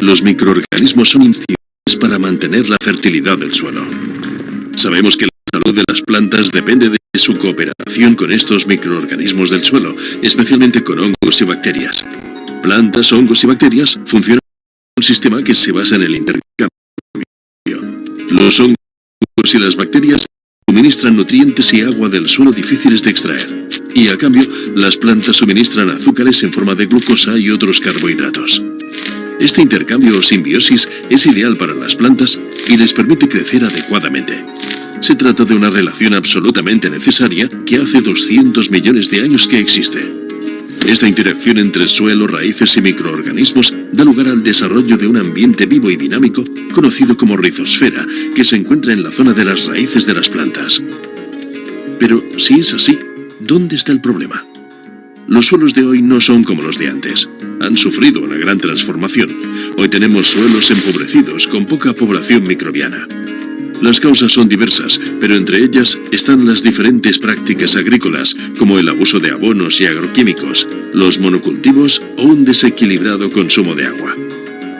Los microorganismos son indispensables para mantener la fertilidad del suelo. Sabemos que la salud de las plantas depende de su cooperación con estos microorganismos del suelo, especialmente con hongos y bacterias. Plantas, hongos y bacterias funcionan en un sistema que se basa en el intercambio. Los hongos y las bacterias suministran nutrientes y agua del suelo difíciles de extraer, y a cambio, las plantas suministran azúcares en forma de glucosa y otros carbohidratos. Este intercambio o simbiosis es ideal para las plantas y les permite crecer adecuadamente. Se trata de una relación absolutamente necesaria que hace 200 millones de años que existe. Esta interacción entre suelo, raíces y microorganismos da lugar al desarrollo de un ambiente vivo y dinámico conocido como rizosfera, que se encuentra en la zona de las raíces de las plantas. Pero si es así, ¿dónde está el problema? Los suelos de hoy no son como los de antes. Han sufrido una gran transformación. Hoy tenemos suelos empobrecidos con poca población microbiana. Las causas son diversas, pero entre ellas están las diferentes prácticas agrícolas, como el abuso de abonos y agroquímicos, los monocultivos o un desequilibrado consumo de agua.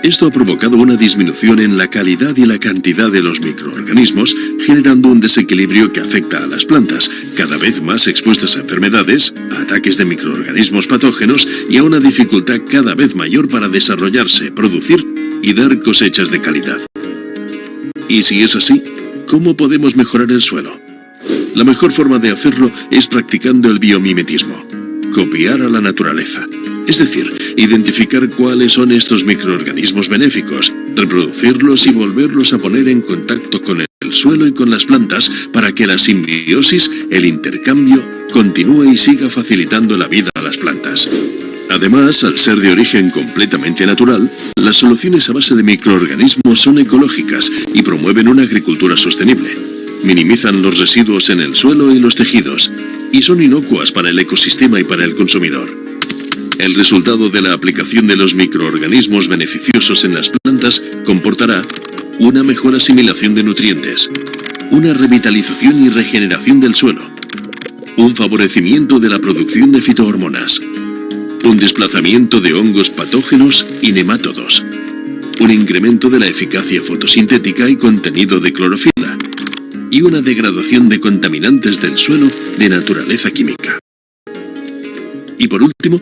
Esto ha provocado una disminución en la calidad y la cantidad de los microorganismos, generando un desequilibrio que afecta a las plantas, cada vez más expuestas a enfermedades, a ataques de microorganismos patógenos y a una dificultad cada vez mayor para desarrollarse, producir y dar cosechas de calidad. Y si es así, ¿cómo podemos mejorar el suelo? La mejor forma de hacerlo es practicando el biomimetismo, copiar a la naturaleza. Es decir, identificar cuáles son estos microorganismos benéficos, reproducirlos y volverlos a poner en contacto con el suelo y con las plantas para que la simbiosis, el intercambio, continúe y siga facilitando la vida a las plantas. Además, al ser de origen completamente natural, las soluciones a base de microorganismos son ecológicas y promueven una agricultura sostenible. Minimizan los residuos en el suelo y los tejidos, y son inocuas para el ecosistema y para el consumidor. El resultado de la aplicación de los microorganismos beneficiosos en las plantas comportará una mejor asimilación de nutrientes, una revitalización y regeneración del suelo, un favorecimiento de la producción de fitohormonas, un desplazamiento de hongos patógenos y nemátodos, un incremento de la eficacia fotosintética y contenido de clorofila, y una degradación de contaminantes del suelo de naturaleza química. Y por último,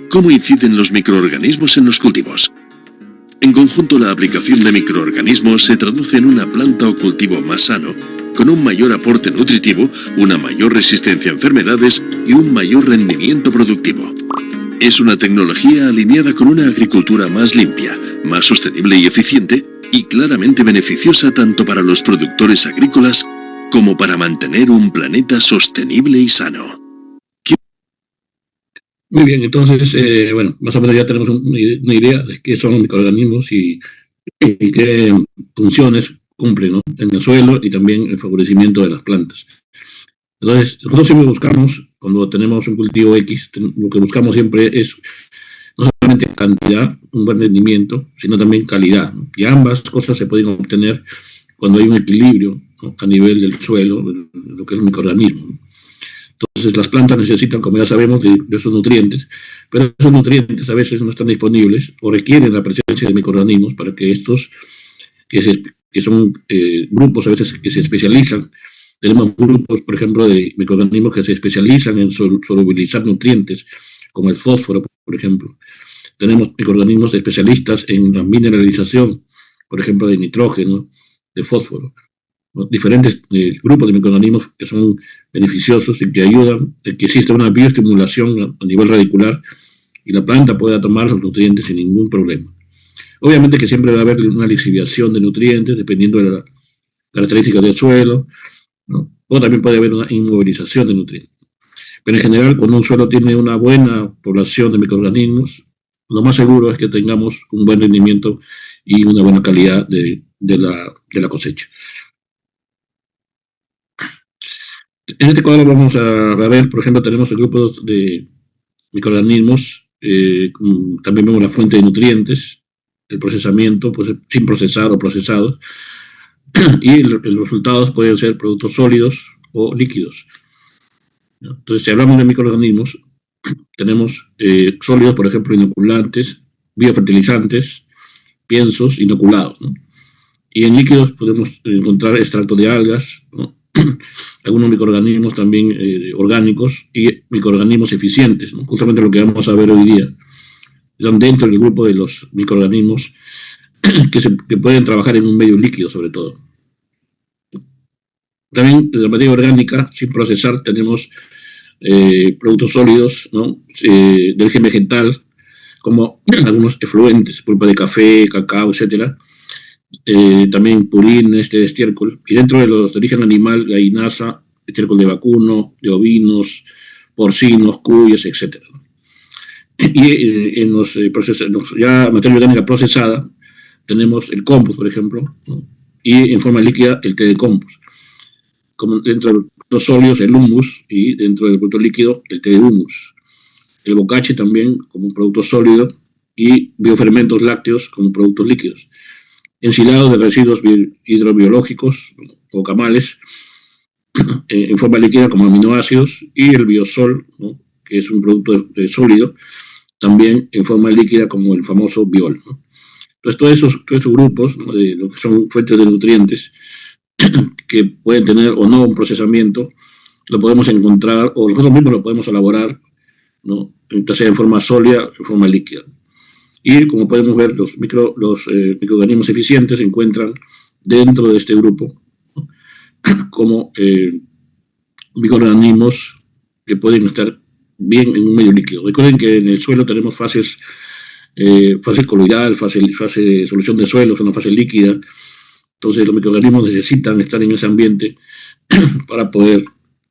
¿cómo inciden los microorganismos en los cultivos? En conjunto, la aplicación de microorganismos se traduce en una planta o cultivo más sano, con un mayor aporte nutritivo, una mayor resistencia a enfermedades y un mayor rendimiento productivo. Es una tecnología alineada con una agricultura más limpia, más sostenible y eficiente, y claramente beneficiosa tanto para los productores agrícolas como para mantener un planeta sostenible y sano. Muy bien, entonces, más o menos ya tenemos una idea de qué son los microorganismos y qué funciones cumplen, ¿no?, en el suelo y también el favorecimiento de las plantas. Entonces, nosotros siempre buscamos, cuando tenemos un cultivo X, lo que buscamos siempre es no solamente cantidad, un buen rendimiento, sino también calidad, ¿no? Y ambas cosas se pueden obtener cuando hay un equilibrio, ¿no?, a nivel del suelo, lo que es el microorganismo, ¿no? Entonces, las plantas necesitan, como ya sabemos, de esos nutrientes, pero esos nutrientes a veces no están disponibles o requieren la presencia de microorganismos para que estos, que son grupos a veces que se especializan. Tenemos grupos, por ejemplo, de microorganismos que se especializan en solubilizar nutrientes, como el fósforo, por ejemplo. Tenemos microorganismos especialistas en la mineralización, por ejemplo, de nitrógeno, de fósforo. Diferentes grupos de microorganismos que son beneficiosos y que ayudan a que exista una bioestimulación a nivel radicular y la planta pueda tomar los nutrientes sin ningún problema. Obviamente que siempre va a haber una lixiviación de nutrientes dependiendo de las características del suelo, ¿no? O también puede haber una inmovilización de nutrientes. Pero en general, cuando un suelo tiene una buena población de microorganismos, lo más seguro es que tengamos un buen rendimiento y una buena calidad de la cosecha. En este cuadro vamos a ver, por ejemplo, tenemos el grupo de microorganismos, también vemos la fuente de nutrientes, el procesamiento, pues sin procesar o procesados, y los resultados pueden ser productos sólidos o líquidos. Entonces, si hablamos de microorganismos, tenemos sólidos, por ejemplo, inoculantes, biofertilizantes, piensos inoculados, ¿no? Y en líquidos podemos encontrar extracto de algas, ¿no? Algunos microorganismos también orgánicos y microorganismos eficientes, ¿no? Justamente lo que vamos a ver hoy día. Están dentro del grupo de los microorganismos que pueden trabajar en un medio líquido, sobre todo. También de la materia orgánica, sin procesar, tenemos productos sólidos, ¿no? De origen vegetal, como algunos efluentes, pulpa de café, cacao, etcétera. También purín, estiércol. Y dentro de los de origen animal, gallinaza, estiércol de vacuno, de ovinos, porcinos, cuyes, etcétera. Y en los ya materia orgánica procesada, tenemos el compost, por ejemplo, ¿no? Y en forma líquida el té de compost. Como dentro de los sólidos el humus y dentro del producto líquido el té de humus. El bocache también como un producto sólido y biofermentos lácteos como productos líquidos. Ensilado de residuos hidrobiológicos o camales en forma líquida como aminoácidos y el biosol, ¿no? Que es un producto sólido también en forma líquida como el famoso biol, ¿no? Entonces todos esos grupos, ¿no? De lo que son fuentes de nutrientes que pueden tener o no un procesamiento, lo podemos encontrar o nosotros mismos lo podemos elaborar, ¿no? Entonces en forma sólida, en forma líquida. Y como podemos ver, los microorganismos eficientes se encuentran dentro de este grupo, ¿no? Como microorganismos que pueden estar bien en un medio líquido. Recuerden que en el suelo tenemos fase coloidal, fase de solución de suelos, una fase líquida. Entonces los microorganismos necesitan estar en ese ambiente para poder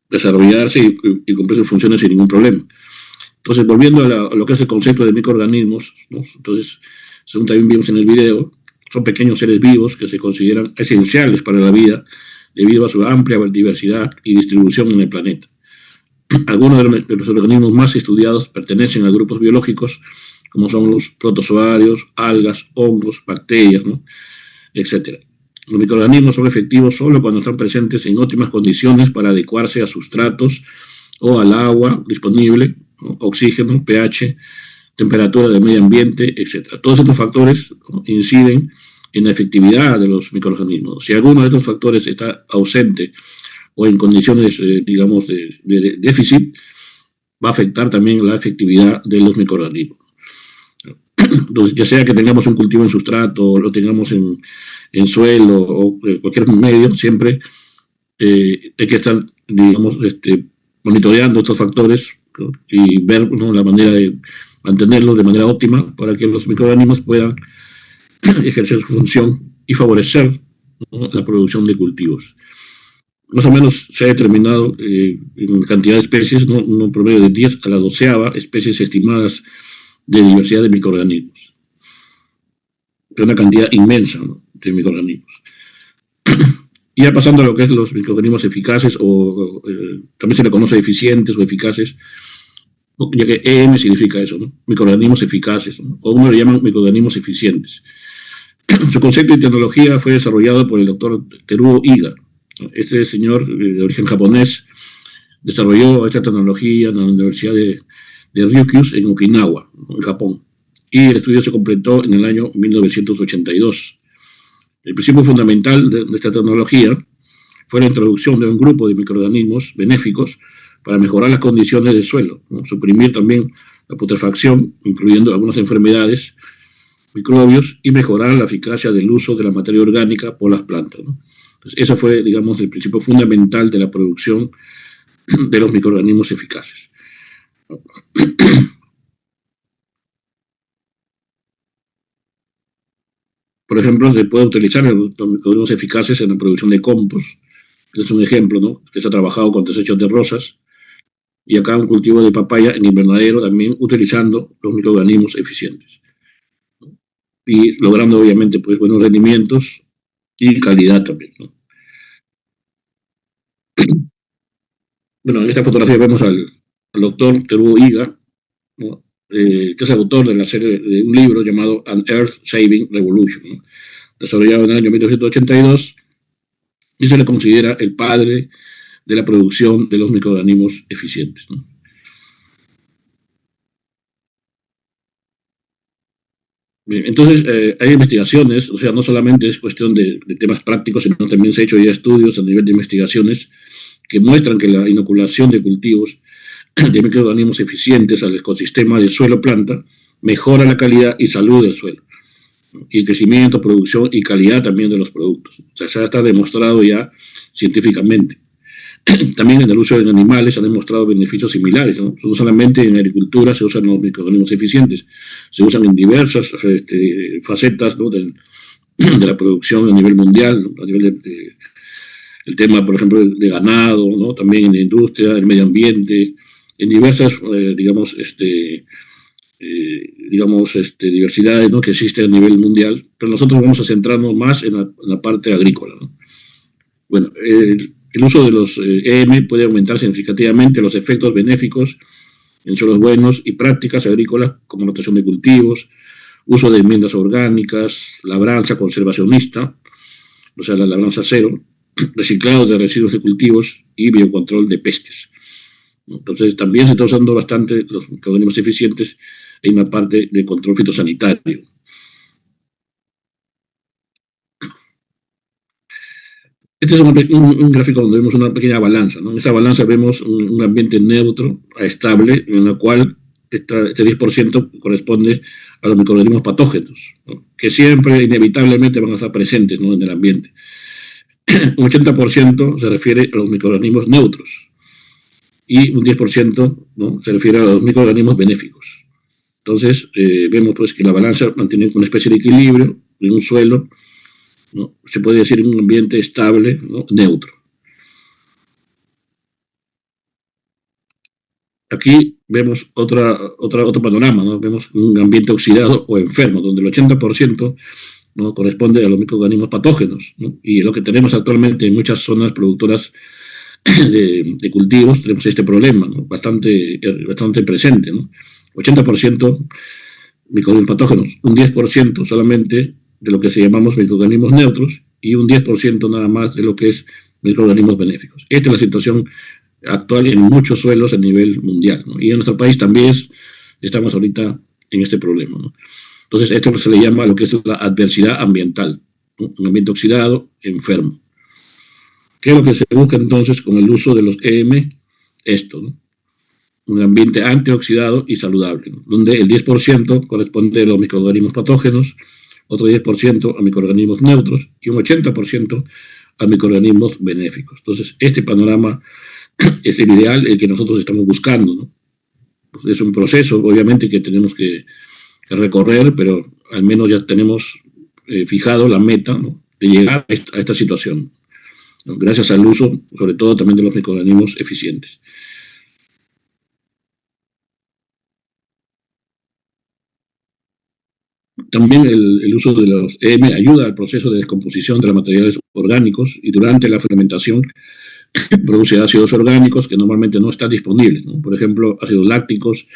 desarrollarse y cumplir sus funciones sin ningún problema. Entonces, volviendo a lo que es el concepto de microorganismos, ¿no? Entonces, según también vimos en el video, son pequeños seres vivos que se consideran esenciales para la vida debido a su amplia diversidad y distribución en el planeta. Algunos de los organismos más estudiados pertenecen a grupos biológicos como son los protozoarios, algas, hongos, bacterias, ¿no? Etcétera. Los microorganismos son efectivos solo cuando están presentes en óptimas condiciones para adecuarse a sustratos o al agua disponible, ¿no? Oxígeno, pH, temperatura del medio ambiente, etc. Todos estos factores, ¿no? Inciden en la efectividad de los microorganismos. Si alguno de estos factores está ausente o en condiciones, digamos, de déficit, va a afectar también la efectividad de los microorganismos. Entonces, ya sea que tengamos un cultivo en sustrato o lo tengamos en suelo o cualquier medio, siempre hay que estar, digamos, monitoreando estos factores, ¿no? Y ver, ¿no? La manera de mantenerlos de manera óptima para que los microorganismos puedan ejercer su función y favorecer, ¿no? La producción de cultivos. Más o menos se ha determinado en cantidad de especies, ¿no? Un promedio de 10 a la 12ª especies estimadas de diversidad de microorganismos. Es una cantidad inmensa, ¿no? De microorganismos. Y ya pasando a lo que es los microorganismos eficaces, o también se le conoce eficientes o eficaces, ya que EM significa eso, ¿no? Microorganismos eficaces, ¿no? O uno le llaman microorganismos eficientes. Su concepto y tecnología fue desarrollado por el doctor Teruo Iga. Este señor de origen japonés desarrolló esta tecnología en la Universidad de Ryukyu en Okinawa, en Japón, y el estudio se completó en el año 1982. El principio fundamental de esta tecnología fue la introducción de un grupo de microorganismos benéficos para mejorar las condiciones del suelo, ¿no? Suprimir también la putrefacción, incluyendo algunas enfermedades, microbios, y mejorar la eficacia del uso de la materia orgánica por las plantas, ¿no? Entonces, eso fue, digamos, el principio fundamental de la producción de los microorganismos eficaces. Por ejemplo, se puede utilizar los microorganismos eficaces en la producción de compost. Es un ejemplo, ¿no? Que se ha trabajado con desechos de rosas. Y acá un cultivo de papaya en invernadero también utilizando los microorganismos eficientes. Y logrando, obviamente, pues, buenos rendimientos y calidad también, ¿no? Bueno, en esta fotografía vemos al doctor Teruo Iga, ¿no? Que es autor de la serie de un libro llamado An Earth Saving Revolution, ¿no? Desarrollado en el año 1982, y se le considera el padre de la producción de los microorganismos eficientes, ¿no? Bien, entonces, hay investigaciones, o sea, no solamente es cuestión de temas prácticos, sino también se han hecho ya estudios a nivel de investigaciones que muestran que la inoculación de cultivos de microorganismos eficientes al ecosistema del suelo-planta mejora la calidad y salud del suelo, ¿no? Y el crecimiento, producción y calidad también de los productos. O sea, ya está demostrado ya científicamente. También en el uso en animales se han demostrado beneficios similares, ¿no? No solamente en agricultura se usan los microorganismos eficientes, se usan en diversas facetas, ¿no? de la producción a nivel mundial, ¿no? A nivel el tema, por ejemplo, de ganado, ¿no? También en la industria, el medio ambiente, en diversas, diversidades, ¿no? que existen a nivel mundial, pero nosotros vamos a centrarnos más en la parte agrícola, ¿no? Bueno, el uso de los EM puede aumentar significativamente los efectos benéficos en suelos buenos y prácticas agrícolas como rotación de cultivos, uso de enmiendas orgánicas, labranza conservacionista, o sea, la labranza cero, reciclado de residuos de cultivos y biocontrol de pestes. Entonces, también se está usando bastante los microorganismos eficientes en la parte de control fitosanitario. Este es un gráfico donde vemos una pequeña balanza, ¿no? En esa balanza vemos un ambiente neutro a estable, en el cual este 10% corresponde a los microorganismos patógenos, ¿no? Que siempre, inevitablemente, van a estar presentes, ¿no? en el ambiente. Un 80% se refiere a los microorganismos neutros y un 10%, ¿no? se refiere a los microorganismos benéficos. Entonces, vemos pues que la balanza mantiene una especie de equilibrio en un suelo, ¿no? Se puede decir en un ambiente estable, ¿no? neutro. Aquí vemos otro panorama, ¿no? Vemos un ambiente oxidado o enfermo, donde el 80%, ¿no? corresponde a los microorganismos patógenos, ¿no? Y lo que tenemos actualmente en muchas zonas productoras de cultivos, tenemos este problema, ¿no? bastante presente, ¿no? 80% microorganismos patógenos, un 10% solamente de lo que se llamamos microorganismos neutros y un 10% nada más de lo que es microorganismos benéficos. Esta es la situación actual en muchos suelos a nivel mundial, ¿no? Y en nuestro país también estamos ahorita en este problema, ¿no? Entonces, esto se le llama lo que es la adversidad ambiental, ¿no? Un ambiente oxidado, enfermo. ¿Qué es lo que se busca entonces con el uso de los EM? Esto, ¿no? Un ambiente antioxidado y saludable, ¿no? Donde el 10% corresponde a los microorganismos patógenos, otro 10% a microorganismos neutros y un 80% a microorganismos benéficos. Entonces, este panorama es el ideal, el que nosotros estamos buscando, ¿no? Pues es un proceso, obviamente, que tenemos que recorrer, pero al menos ya tenemos fijado la meta, ¿no? de llegar a esta situación, ¿no? Gracias al uso, sobre todo también de los microorganismos eficientes. También el uso de los EM ayuda al proceso de descomposición de los materiales orgánicos y durante la fermentación produce ácidos orgánicos que normalmente no están disponibles, ¿no? Por ejemplo, ácidos lácticos,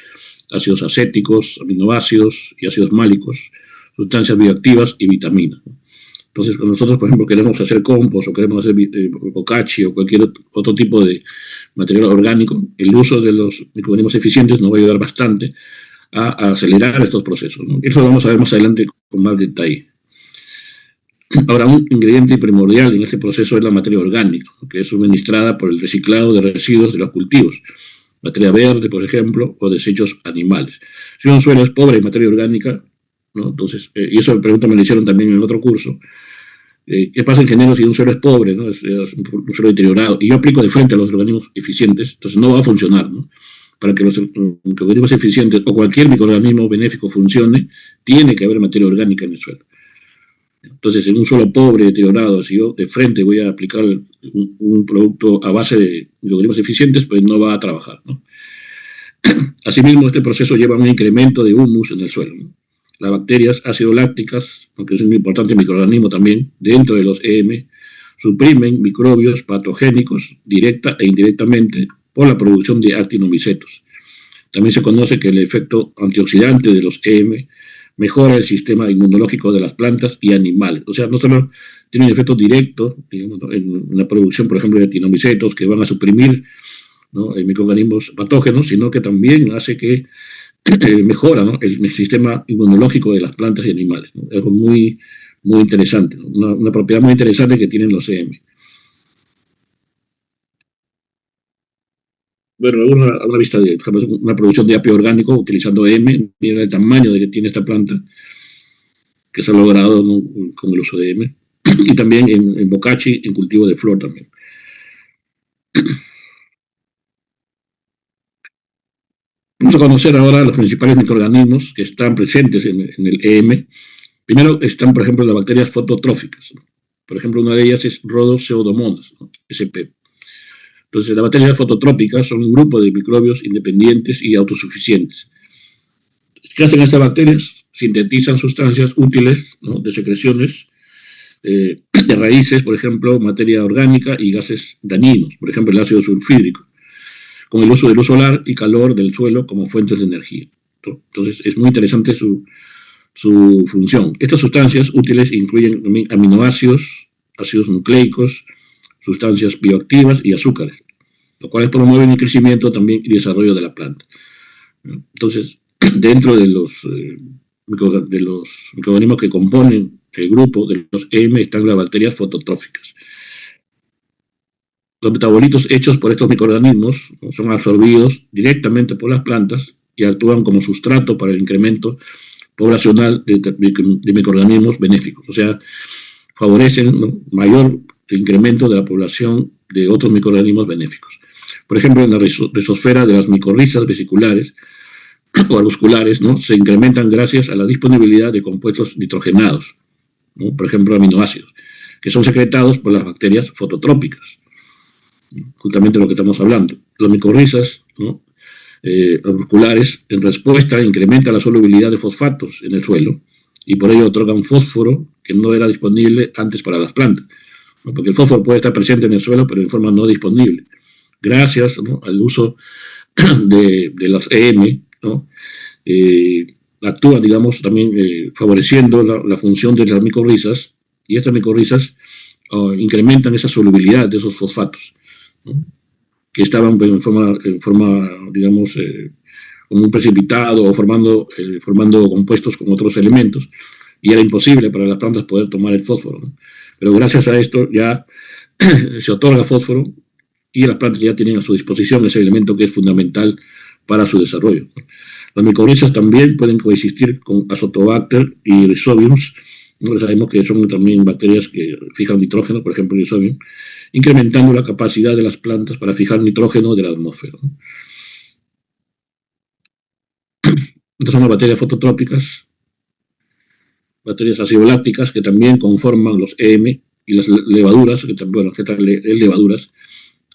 ácidos acéticos, aminoácidos y ácidos málicos, sustancias bioactivas y vitaminas, ¿no? Entonces, cuando nosotros, por ejemplo, queremos hacer compost o queremos hacer bocachi o cualquier otro tipo de material orgánico, el uso de los microorganismos eficientes nos va a ayudar bastante a acelerar estos procesos, ¿no? Eso lo vamos a ver más adelante con más detalle. Ahora, un ingrediente primordial en este proceso es la materia orgánica, ¿no? que es suministrada por el reciclado de residuos de los cultivos, materia verde, por ejemplo, o desechos animales. Si un suelo es pobre en materia orgánica, ¿no? Entonces, y eso la pregunta me lo hicieron también en el otro curso, ¿qué pasa en general si un suelo es pobre, ¿no? es un suelo deteriorado? Y yo aplico de frente a los organismos eficientes, entonces no va a funcionar, ¿no? Para que los microorganismos eficientes o cualquier microorganismo benéfico funcione, tiene que haber materia orgánica en el suelo. Entonces, en un suelo pobre, deteriorado, si yo de frente voy a aplicar un producto a base de microorganismos eficientes, pues no va a trabajar, ¿no? Asimismo, este proceso lleva a un incremento de humus en el suelo, ¿no? Las bacterias ácido lácticas, aunque es un importante microorganismo también, dentro de los EM, suprimen microbios patogénicos directa e indirectamente por la producción de actinomicetos. También se conoce que el efecto antioxidante de los EM mejora el sistema inmunológico de las plantas y animales. O sea, no solo tiene un efecto directo, digamos, ¿no? en la producción, por ejemplo, de actinomicetos que van a suprimir, ¿no? microorganismos patógenos, sino que también hace que mejora, ¿no?, el sistema inmunológico de las plantas y animales, ¿no? Algo muy, muy interesante, ¿no? Una propiedad muy interesante que tienen los EM. Bueno, una vista de, por ejemplo, una producción de apio orgánico utilizando EM, mira el tamaño de que tiene esta planta, que se ha logrado, ¿no?, con el uso de EM, y también en bokashi, en cultivo de flor también. Vamos a conocer ahora los principales microorganismos que están presentes en el EM. Primero están, por ejemplo, las bacterias fototróficas, ¿no? Por ejemplo, una de ellas es Rhodopseudomonas, ¿no?, SP. Entonces, las bacterias fototrópicas son un grupo de microbios independientes y autosuficientes. ¿Qué hacen estas bacterias? Sintetizan sustancias útiles, ¿no?, de secreciones, de raíces, por ejemplo, materia orgánica y gases dañinos, por ejemplo, el ácido sulfídrico, con el uso de luz solar y calor del suelo como fuentes de energía, ¿no? Entonces, es muy interesante su función. Estas sustancias útiles incluyen aminoácidos, ácidos nucleicos, sustancias bioactivas y azúcares, lo cual promueven el crecimiento también y desarrollo de la planta. Entonces, dentro de los microorganismos que componen el grupo de los EM están las bacterias fototróficas. Los metabolitos hechos por estos microorganismos, ¿no?, son absorbidos directamente por las plantas y actúan como sustrato para el incremento poblacional de microorganismos benéficos. O sea, favorecen, ¿no?, mayor incremento de la población de otros microorganismos benéficos. Por ejemplo, en la rizosfera de las micorrizas vesiculares o arbusculares, ¿no?, se incrementan gracias a la disponibilidad de compuestos nitrogenados, ¿no?, por ejemplo, aminoácidos, que son secretados por las bacterias fototrópicas. Justamente lo que estamos hablando. Las micorrizas, ¿no?, arbusculares, en respuesta, incrementan la solubilidad de fosfatos en el suelo y por ello otorgan fósforo que no era disponible antes para las plantas, ¿no?, porque el fósforo puede estar presente en el suelo, pero en forma no disponible. Gracias, ¿no?, al uso de los EM, ¿no?, actúan, digamos, también favoreciendo la función de las micorrizas, y estas micorrizas incrementan esa solubilidad de esos fosfatos, ¿no?, que estaban en forma digamos, como un precipitado o formando compuestos con otros elementos, y era imposible para las plantas poder tomar el fósforo, ¿no? Pero gracias a esto ya se otorga fósforo y las plantas ya tienen a su disposición ese elemento que es fundamental para su desarrollo, ¿no? Las micorrizas también pueden coexistir con Azotobacter y Rhizobiums, ¿no? Sabemos que son también bacterias que fijan nitrógeno, por ejemplo, el Rhizobium, incrementando la capacidad de las plantas para fijar nitrógeno de la atmósfera, ¿no? Estas son las bacterias fototrópicas, bacterias acidolácticas que también conforman los EM, y las levaduras, levaduras,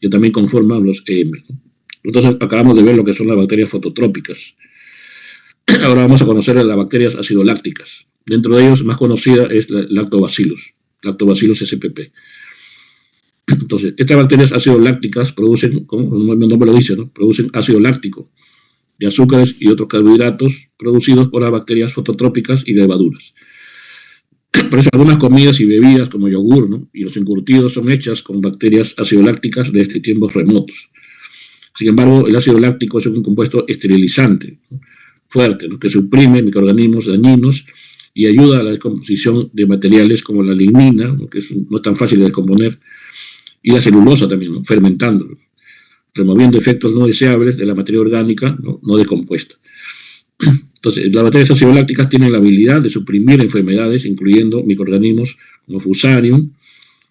que también conforman los EM, ¿no? Nosotros acabamos de ver lo que son las bacterias fototrópicas. Ahora vamos a conocer a las bacterias acidolácticas. Dentro de ellos, más conocida es la Lactobacillus spp. Entonces, estas bacterias acidolácticas producen, como el nombre lo dice, ¿no?, producen ácido láctico de azúcares y otros carbohidratos producidos por las bacterias fototrópicas y levaduras. Por eso algunas comidas y bebidas como yogur, ¿no?, y los encurtidos son hechas con bacterias acidolácticas desde tiempos remotos. Sin embargo, el ácido láctico es un compuesto esterilizante, ¿no?, fuerte, ¿no?, que suprime microorganismos dañinos y ayuda a la descomposición de materiales como la lignina, ¿no?, que no es tan fácil de descomponer, y la celulosa también, ¿no?, fermentando, removiendo efectos no deseables de la materia orgánica no decompuesta. Entonces, las bacterias acidolácticas tienen la habilidad de suprimir enfermedades, incluyendo microorganismos como Fusarium,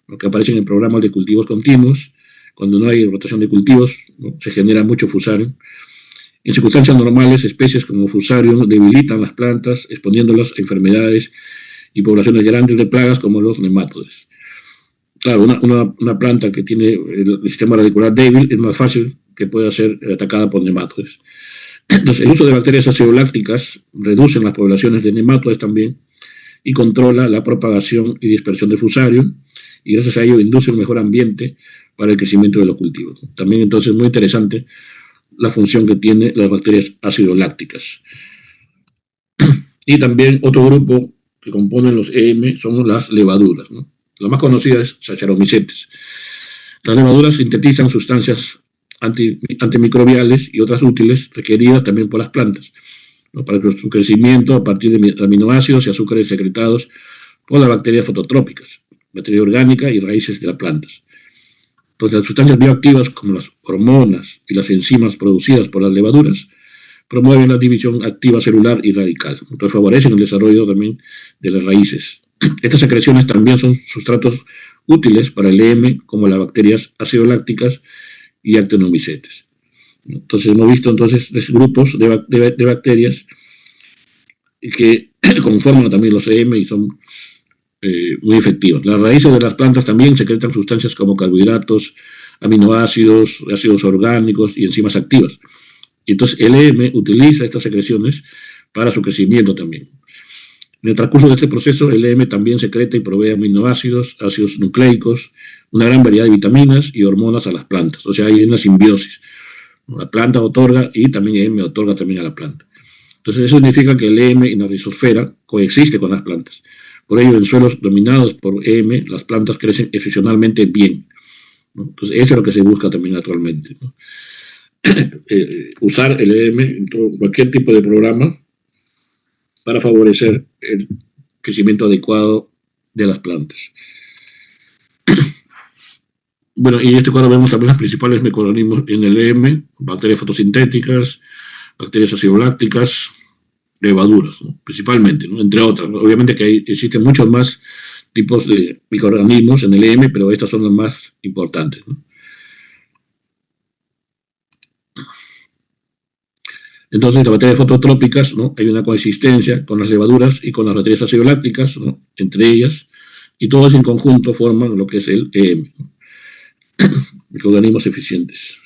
¿no?, que aparecen en programas de cultivos continuos. Cuando no hay rotación de cultivos, ¿no?, se genera mucho Fusarium. En circunstancias normales, especies como Fusarium debilitan las plantas, exponiéndolas a enfermedades y poblaciones grandes de plagas como los nematodes. Claro, una planta que tiene el sistema radicular débil es más fácil que pueda ser atacada por nematodes. Entonces, el uso de bacterias acidolácticas reduce las poblaciones de nematodes también y controla la propagación y dispersión de Fusarium, y gracias a ello induce un mejor ambiente para el crecimiento de los cultivos. También, entonces, muy interesante la función que tienen las bacterias acidolácticas. Y también otro grupo que componen los EM son las levaduras, ¿no? La más conocida es Saccharomycetes. Las levaduras sintetizan sustancias antimicrobiales y otras útiles requeridas también por las plantas. ¿no? Para su crecimiento a partir de aminoácidos y azúcares secretados por las bacterias fototrópicas, materia orgánica y raíces de las plantas. Entonces, las sustancias bioactivas, como las hormonas y las enzimas producidas por las levaduras, promueven la división activa celular y radical. Entonces, favorecen el desarrollo también de las raíces. Estas secreciones también son sustratos útiles para el EM, como las bacterias acidolácticas y actinomycetes. Entonces, hemos visto entonces grupos de bacterias que conforman también los EM y son muy efectivas. Las raíces de las plantas también secretan sustancias como carbohidratos, aminoácidos, ácidos orgánicos y enzimas activas. Y entonces el EM utiliza estas secreciones para su crecimiento también. En el transcurso de este proceso, el EM también secreta y provee aminoácidos, ácidos nucleicos, una gran variedad de vitaminas y hormonas a las plantas. O sea, hay una simbiosis. La planta otorga y también el EM otorga también a la planta. Entonces, eso significa que el EM en la rizosfera coexiste con las plantas. Por ello, en suelos dominados por EM, las plantas crecen excepcionalmente bien, ¿no? Entonces, eso es lo que se busca también actualmente, ¿no? Usar el EM en cualquier tipo de programa para favorecer el crecimiento adecuado de las plantas. Bueno, y en este cuadro vemos también los principales microorganismos en el EM: bacterias fotosintéticas, bacterias acidolácticas, levaduras, ¿no? Principalmente, ¿no? Entre otras, ¿no? Obviamente que existen muchos más tipos de microorganismos en el EM, pero estas son las más importantes, ¿no? Entonces, las bacterias fototrópicas, ¿no? Hay una coexistencia con las levaduras y con las bacterias acidolácticas, ¿no? Entre ellas, y todos en conjunto forman lo que es el EM, ¿no? Microorganismos eficientes.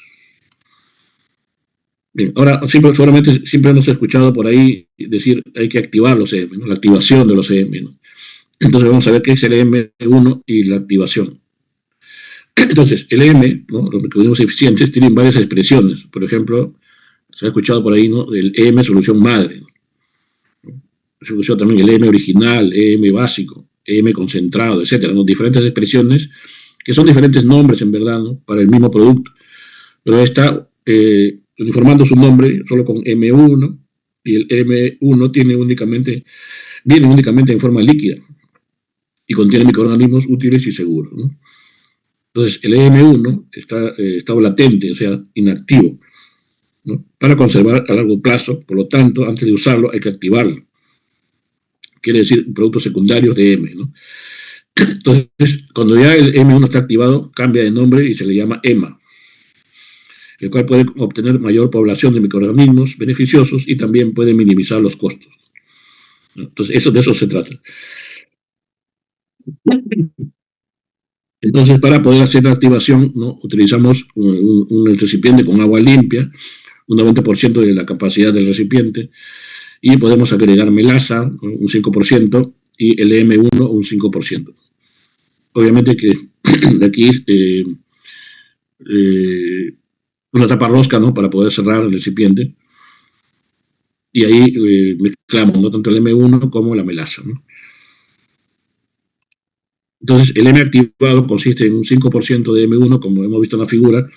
Bien, ahora, seguramente siempre hemos escuchado por ahí decir hay que activar los EM, ¿no? La activación de los EM, ¿no? Entonces vamos a ver qué es el EM1 y la activación. Entonces, el EM, ¿no? Los microorganismos eficientes tienen varias expresiones. Por ejemplo, se ha escuchado por ahí, ¿no? El EM solución madre, ¿no? Se ha escuchado también el EM original, EM básico, EM concentrado, etcétera, ¿no? Diferentes expresiones que son diferentes nombres, en verdad, ¿no? Para el mismo producto. Pero está uniformando su nombre solo con M1, y el M1 viene únicamente en forma líquida y contiene microorganismos útiles y seguros, ¿no? Entonces, el M1 está latente, o sea, inactivo, ¿no? Para conservar a largo plazo. Por lo tanto, antes de usarlo hay que activarlo. Quiere decir productos secundarios de M, ¿no? Entonces, cuando ya el M1 está activado, cambia de nombre y se le llama EMA, el cual puede obtener mayor población de microorganismos beneficiosos y también puede minimizar los costos, ¿no? Entonces, de eso se trata. Entonces, para poder hacer la activación, ¿no? Utilizamos un recipiente con agua limpia, un 90% de la capacidad del recipiente, y podemos agregar melaza, un 5%, y el M1 un 5%. Obviamente que aquí una tapa rosca, ¿no? Para poder cerrar el recipiente, y ahí mezclamos, ¿no? Tanto el M1 como la melaza, ¿no? Entonces, el M activado consiste en un 5% de M1, como hemos visto en la figura,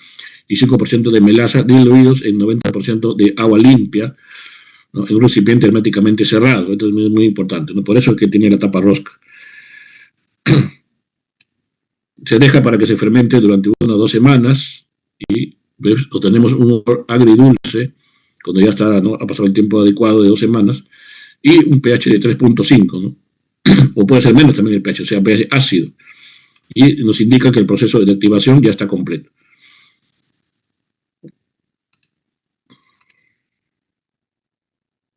y 5% de melaza diluidos en 90% de agua limpia, ¿no? En un recipiente herméticamente cerrado. Esto es muy importante, ¿no? Por eso es que tiene la tapa rosca. Se deja para que se fermente durante 1 o 2 semanas y obtenemos un olor agridulce cuando ya está, ¿no? Ha pasado el tiempo adecuado de 2 semanas, y un pH de 3.5, ¿no? O puede ser menos también el pH, o sea, pH ácido, y nos indica que el proceso de activación ya está completo.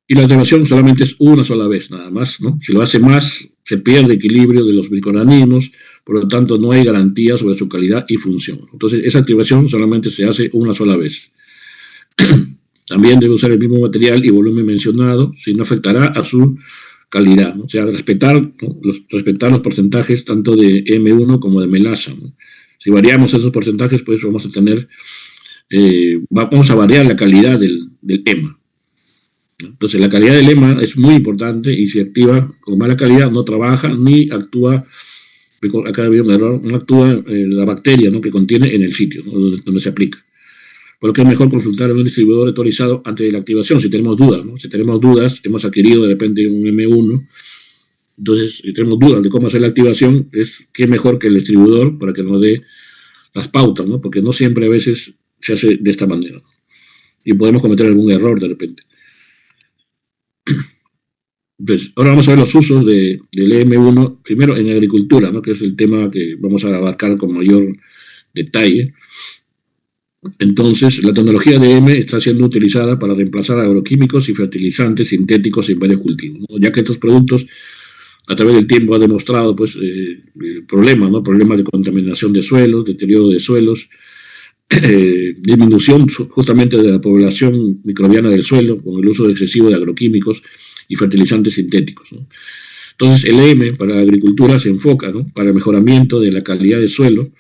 Y la activación solamente es una sola vez, nada más, ¿no? Si lo hace más, se pierde equilibrio de los microorganismos, por lo tanto no hay garantía sobre su calidad y función. Entonces, esa activación solamente se hace una sola vez. También debe usar el mismo material y volumen mencionado, si no afectará a su calidad, ¿no? O sea, respetar, ¿no? Respetar los porcentajes tanto de M1 como de melaza, ¿no? Si variamos esos porcentajes, pues vamos a variar la calidad del EMA. Entonces, la calidad del EMA es muy importante, y si activa con mala calidad, no trabaja ni actúa, acá había un error, no actúa la bacteria, ¿no? Que contiene en el sitio, ¿no? donde se aplica. por lo que es mejor consultar a un distribuidor autorizado antes de la activación, si tenemos dudas, ¿no? Si tenemos dudas, hemos adquirido de repente un M1, entonces si tenemos dudas de cómo hacer la activación, es qué mejor que el distribuidor para que nos dé las pautas, ¿no? Porque no siempre a veces se hace de esta manera, ¿no? Y podemos cometer algún error de repente. Pues, ahora vamos a ver los usos del EM1, primero en agricultura, ¿no? Que es el tema que vamos a abarcar con mayor detalle. Entonces, la tecnología de EM está siendo utilizada para reemplazar agroquímicos y fertilizantes sintéticos en varios cultivos, ¿no? Ya que estos productos a través del tiempo han demostrado pues, problemas, ¿no? Problemas de contaminación de suelos, deterioro de suelos, disminución justamente de la población microbiana del suelo con el uso excesivo de agroquímicos y fertilizantes sintéticos, ¿no? Entonces, el EM para la agricultura se enfoca, ¿no? Para el mejoramiento de la calidad del suelo,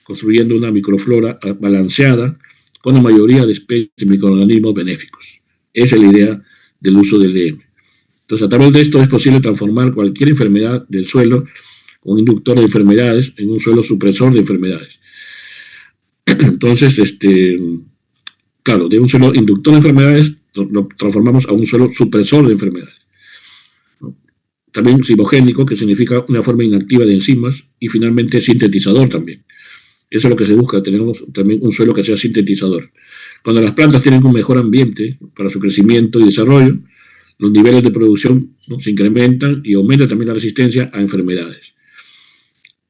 construyendo una microflora balanceada con la mayoría de especies de microorganismos benéficos. Esa es la idea del uso del EM. Entonces, a través de esto es posible transformar cualquier enfermedad del suelo, un inductor de enfermedades, en un suelo supresor de enfermedades. Entonces, claro, de un suelo inductor de enfermedades lo transformamos a un suelo supresor de enfermedades. También cibogénico, que significa una forma inactiva de enzimas, y finalmente sintetizador también. Eso es lo que se busca, tenemos también un suelo que sea sintetizador. Cuando las plantas tienen un mejor ambiente para su crecimiento y desarrollo, los niveles de producción, ¿no? Se incrementan y aumenta también la resistencia a enfermedades.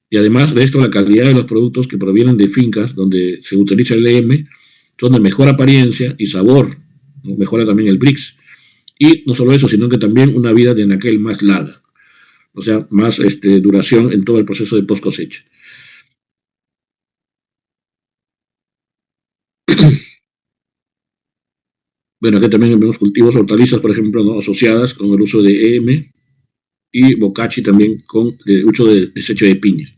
Y además de esto, la calidad de los productos que provienen de fincas donde se utiliza el EM son de mejor apariencia y sabor, ¿no? Mejora también el BRICS. Y no solo eso, sino que también una vida de anaquel más larga, o sea, más duración en todo el proceso de post cosecha. Bueno, aquí también vemos cultivos, hortalizas, por ejemplo, ¿no? Asociadas con el uso de EM, y bocachi también con el uso de desecho de piña.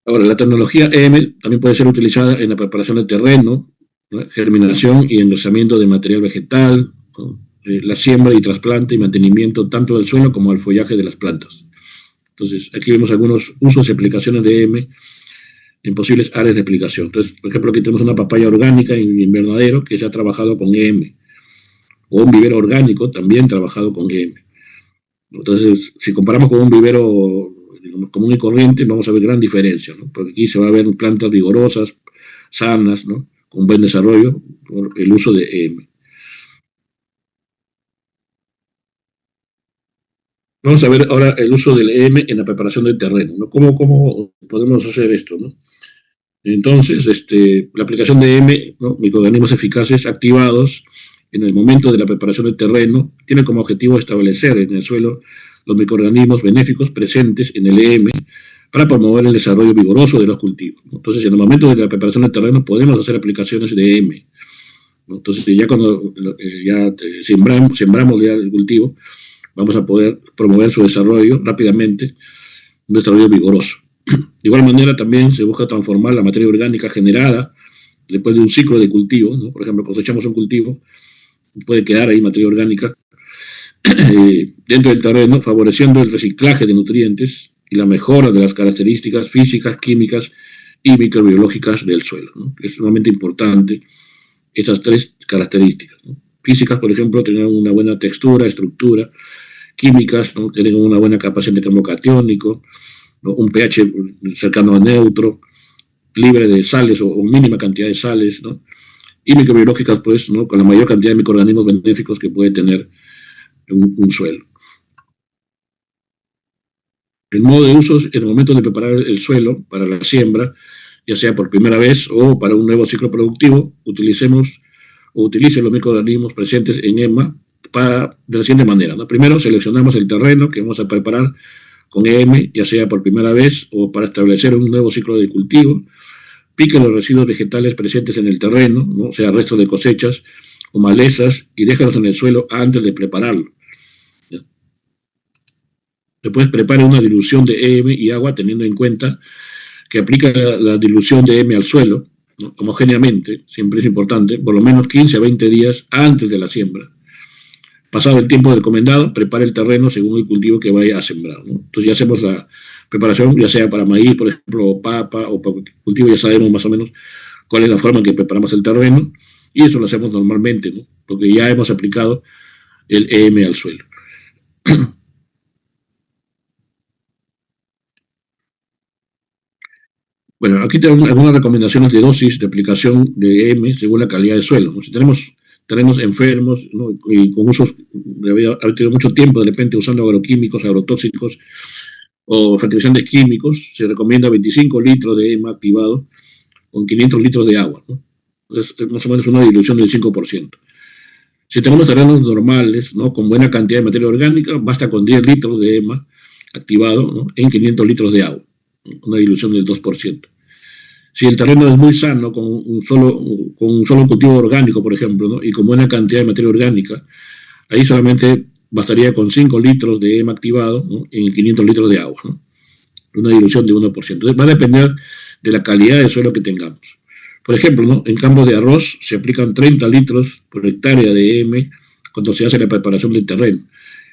Ahora, la tecnología EM también puede ser utilizada en la preparación del terreno, ¿no? Germinación y engrosamiento de material vegetal, ¿no? La siembra y trasplante y mantenimiento tanto del suelo como del follaje de las plantas. Entonces, aquí vemos algunos usos y aplicaciones de EM en posibles áreas de aplicación. Entonces, por ejemplo, aquí tenemos una papaya orgánica en invernadero que se ha trabajado con EM, o un vivero orgánico también trabajado con EM. Entonces, si comparamos con un vivero, digamos, común y corriente, vamos a ver gran diferencia, ¿no? Porque aquí se va a ver plantas vigorosas, sanas, ¿no? Con buen desarrollo, por el uso de EM. Vamos a ver ahora el uso del EM en la preparación del terreno, ¿no? ¿Cómo podemos hacer esto, ¿no? Entonces, la aplicación de EM, ¿no? Microorganismos eficaces activados en el momento de la preparación del terreno, tiene como objetivo establecer en el suelo los microorganismos benéficos presentes en el EM para promover el desarrollo vigoroso de los cultivos, ¿no? Entonces, en el momento de la preparación del terreno podemos hacer aplicaciones de EM, ¿no? Entonces, ya cuando sembramos ya el cultivo, vamos a poder promover su desarrollo rápidamente, un desarrollo vigoroso. De igual manera, también se busca transformar la materia orgánica generada después de un ciclo de cultivo, ¿no? Por ejemplo, cosechamos un cultivo, puede quedar ahí materia orgánica dentro del terreno, favoreciendo el reciclaje de nutrientes y la mejora de las características físicas, químicas y microbiológicas del suelo, ¿no? Es sumamente importante esas tres características, ¿no? Físicas, por ejemplo, tener una buena textura, estructura; químicas, ¿no? Tener una buena capacidad de cambio catiónico, ¿no? Un pH cercano a neutro, libre de sales o mínima cantidad de sales, ¿no? Y microbiológicas, pues, ¿no? Con la mayor cantidad de microorganismos benéficos que puede tener un suelo. El modo de uso, en el momento de preparar el suelo para la siembra, ya sea por primera vez o para un nuevo ciclo productivo, utilicen los microorganismos presentes en EMA de la siguiente manera, ¿no? Primero, seleccionamos el terreno que vamos a preparar con EM, ya sea por primera vez o para establecer un nuevo ciclo de cultivo. Pique los residuos vegetales presentes en el terreno, ¿no? O sea, restos de cosechas o malezas, y déjalos en el suelo antes de prepararlo. ¿Ya? Después prepare una dilución de EM y agua, teniendo en cuenta que aplica la dilución de EM al suelo, ¿no? Homogéneamente, siempre es importante, por lo menos 15 a 20 días antes de la siembra. Pasado el tiempo recomendado, prepare el terreno según el cultivo que vaya a sembrar, ¿no? Entonces ya hacemos preparación, ya sea para maíz, por ejemplo, o papa, o para cultivo, ya sabemos más o menos cuál es la forma en que preparamos el terreno, y eso lo hacemos normalmente, ¿no? Porque ya hemos aplicado el EM al suelo. Bueno, aquí tenemos algunas recomendaciones de dosis de aplicación de EM según la calidad del suelo, ¿no? Si tenemos terrenos enfermos, ¿no? Y con usos, haber tenido mucho tiempo de repente usando agroquímicos, agrotóxicos o fertilizantes químicos, se recomienda 25 litros de EM activado con 500 litros de agua, ¿no? Es más o menos una dilución del 5%. Si tenemos terrenos normales, ¿no? Con buena cantidad de materia orgánica, basta con 10 litros de EMA activado, ¿no? En 500 litros de agua, una dilución del 2%. Si el terreno es muy sano, con un solo cultivo orgánico, por ejemplo, ¿no? Y con buena cantidad de materia orgánica, ahí solamente bastaría con 5 litros de EMA activado, ¿no? En 500 litros de agua, ¿no? Una dilución de 1%. Entonces va a depender de la calidad del suelo que tengamos. Por ejemplo, ¿no? En campos de arroz se aplican 30 litros por hectárea de EM cuando se hace la preparación del terreno.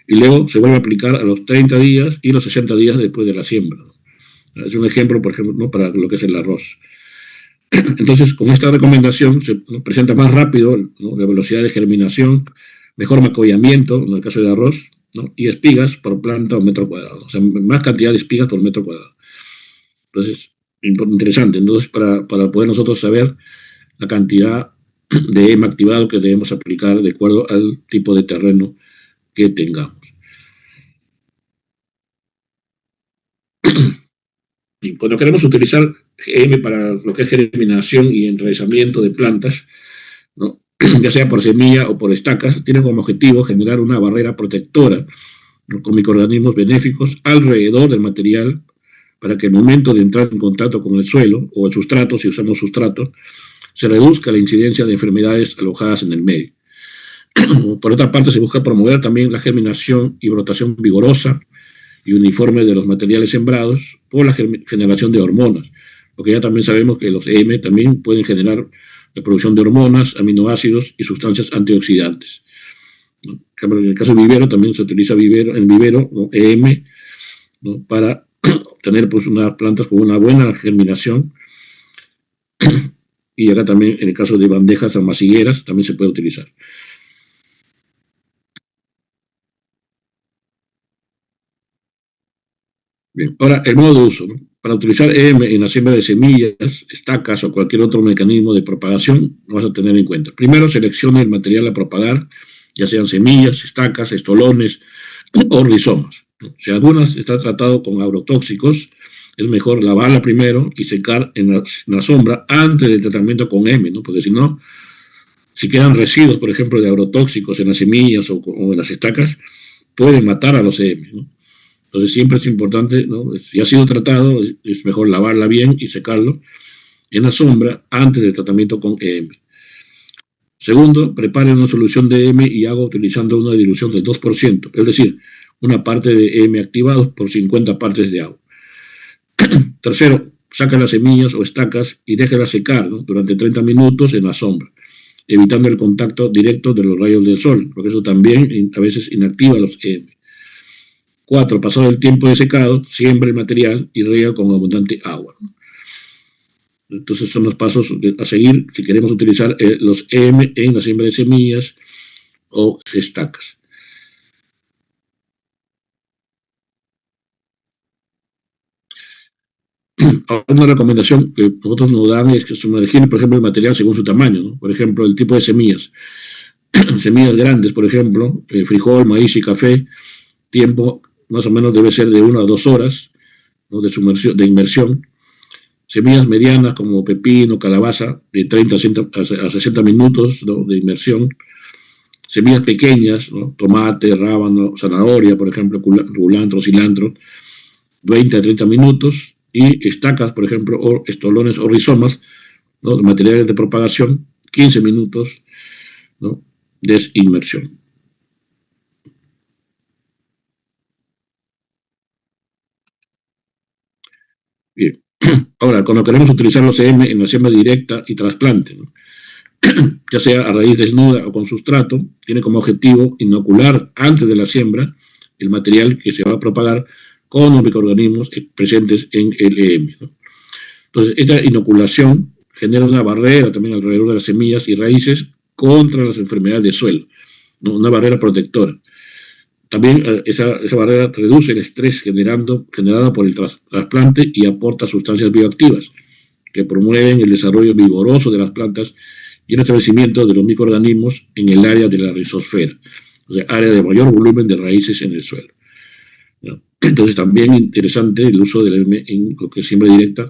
Y luego se vuelve a aplicar a los 30 días y los 60 días después de la siembra, ¿no? Es un ejemplo, por ejemplo, ¿no? Para lo que es el arroz. Entonces, con esta recomendación se, ¿no? presenta más rápido, ¿no? La velocidad de germinación, mejor macollamiento, en el caso de arroz, ¿no? Y espigas por planta o metro cuadrado. O sea, más cantidad de espigas por metro cuadrado. Entonces, interesante. Entonces, para poder nosotros saber la cantidad de EMA activado que debemos aplicar de acuerdo al tipo de terreno que tengamos. Y cuando queremos utilizar EM para lo que es germinación y enraizamiento de plantas, ¿no? Ya sea por semilla o por estacas, tiene como objetivo generar una barrera protectora, ¿no? Con microorganismos benéficos alrededor del material para que el momento de entrar en contacto con el suelo o el sustrato, si usamos sustrato, se reduzca la incidencia de enfermedades alojadas en el medio. Por otra parte, se busca promover también la germinación y brotación vigorosa y uniforme de los materiales sembrados por la generación de hormonas, porque ya también sabemos que los EM también pueden generar la producción de hormonas, aminoácidos y sustancias antioxidantes. En el caso de vivero, también se utiliza en vivero, ¿no? EM, ¿no? Para obtener pues, unas plantas con una buena germinación. Y acá también, en el caso de bandejas almacigueras, también se puede utilizar. Bien, ahora el modo de uso, ¿no? Para utilizar EM en la siembra de semillas, estacas o cualquier otro mecanismo de propagación, lo vas a tener en cuenta. Primero, seleccione el material a propagar, ya sean semillas, estacas, estolones o rizomas, ¿no? Si algunas está tratado con agrotóxicos, es mejor lavarla primero y secar en la sombra antes del tratamiento con EM, ¿no? Porque si no, si quedan residuos, por ejemplo, de agrotóxicos en las semillas o en las estacas, pueden matar a los EM, ¿no? Entonces siempre es importante, ¿no? Si ha sido tratado, es mejor lavarla bien y secarlo en la sombra antes del tratamiento con EM. Segundo, prepare una solución de EM y agua utilizando una dilución del 2%, es decir, una parte de EM activado por 50 partes de agua. Tercero, saca las semillas o estacas y déjelas secar, ¿no? Durante 30 minutos en la sombra, evitando el contacto directo de los rayos del sol, porque eso también a veces inactiva los EM. 4. Pasado el tiempo de secado, siembra el material y riega con abundante agua. Entonces son los pasos a seguir si queremos utilizar los EM en la siembra de semillas o estacas. Ahora, una recomendación que nosotros nos dan es que sumergir, por ejemplo, el material según su tamaño, ¿no? Por ejemplo, el tipo de semillas. Semillas grandes, por ejemplo, frijol, maíz y café, tiempo más o menos debe ser de 1 a 2 horas, ¿no? de inmersión. Semillas medianas como pepino, calabaza, de 30 a 60 minutos, ¿no? De inmersión. Semillas pequeñas, ¿no? Tomate, rábano, zanahoria, por ejemplo, culantro, cilantro, 20 a 30 minutos. Y estacas, por ejemplo, o estolones o rizomas, ¿no? De materiales de propagación, 15 minutos, ¿no? De inmersión. Bien. Ahora, cuando queremos utilizar los EM en la siembra directa y trasplante, ¿no? Ya sea a raíz desnuda o con sustrato, tiene como objetivo inocular antes de la siembra el material que se va a propagar con los microorganismos presentes en el EM, ¿no? Entonces, esta inoculación genera una barrera también alrededor de las semillas y raíces contra las enfermedades del suelo, ¿no? Una barrera protectora. También esa barrera reduce el estrés generado por el trasplante y aporta sustancias bioactivas que promueven el desarrollo vigoroso de las plantas y el establecimiento de los microorganismos en el área de la rizosfera, o sea, área de mayor volumen de raíces en el suelo, ¿no? Entonces, también interesante el uso del EM en lo que es siembra directa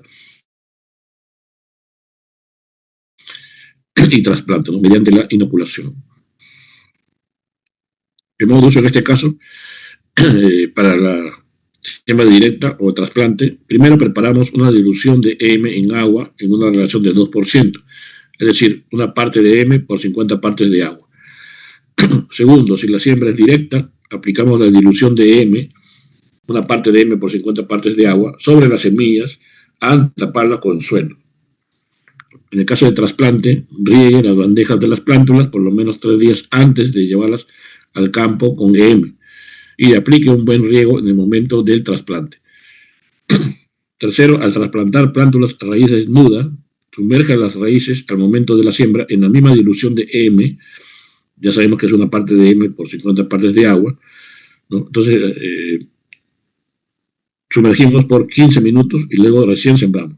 y trasplante, ¿no? Mediante la inoculación. El modo de uso en este caso, para la siembra directa o trasplante, primero preparamos una dilución de EM en agua en una relación de 2%, es decir, una parte de EM por 50 partes de agua. Segundo, si la siembra es directa, aplicamos la dilución de EM, una parte de EM por 50 partes de agua, sobre las semillas al taparlas con suelo. En el caso de trasplante, riegue las bandejas de las plántulas por lo menos 3 días antes de llevarlas al campo con EM y aplique un buen riego en el momento del trasplante. Tercero, al trasplantar plántulas a raíz desnuda, sumerja las raíces al momento de la siembra en la misma dilución de EM. Ya sabemos que es una parte de EM por 50 partes de agua, ¿no? Entonces, sumergimos por 15 minutos y luego recién sembramos.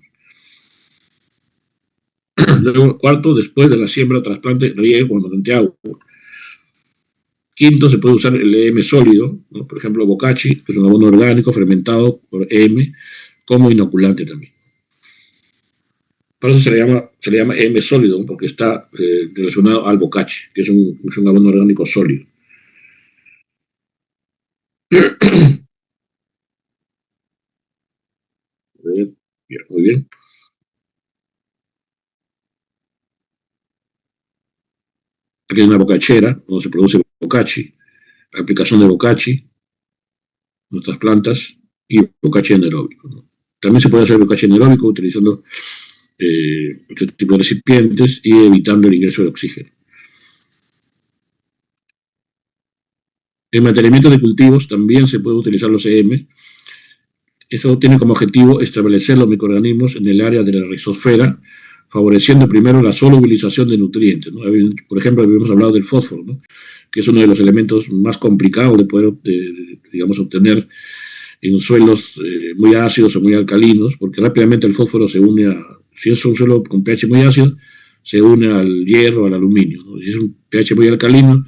Luego, cuarto, después de la siembra, trasplante, riego mediante agua. Quinto, se puede usar el EM sólido, ¿no? Por ejemplo, bokashi, que es un abono orgánico fermentado por EM, como inoculante también. Por eso se le llama EM sólido, ¿no? Porque está relacionado al bokashi, que es un abono orgánico sólido. Muy bien. Aquí hay una bocachera donde se produce bokashi, aplicación de bokashi, nuestras plantas y bokashi anaeróbico, ¿no? También se puede hacer bokashi anaeróbico utilizando este tipo de recipientes y evitando el ingreso de oxígeno. En mantenimiento de cultivos también se puede utilizar los EM. Eso tiene como objetivo establecer los microorganismos en el área de la rizosfera, favoreciendo primero la solubilización de nutrientes, ¿no? Por ejemplo, habíamos hablado del fósforo, ¿no? Que es uno de los elementos más complicados de poder, digamos, obtener en suelos muy ácidos o muy alcalinos, porque rápidamente el fósforo se une si es un suelo con pH muy ácido, se une al hierro, al aluminio, ¿no? Si es un pH muy alcalino,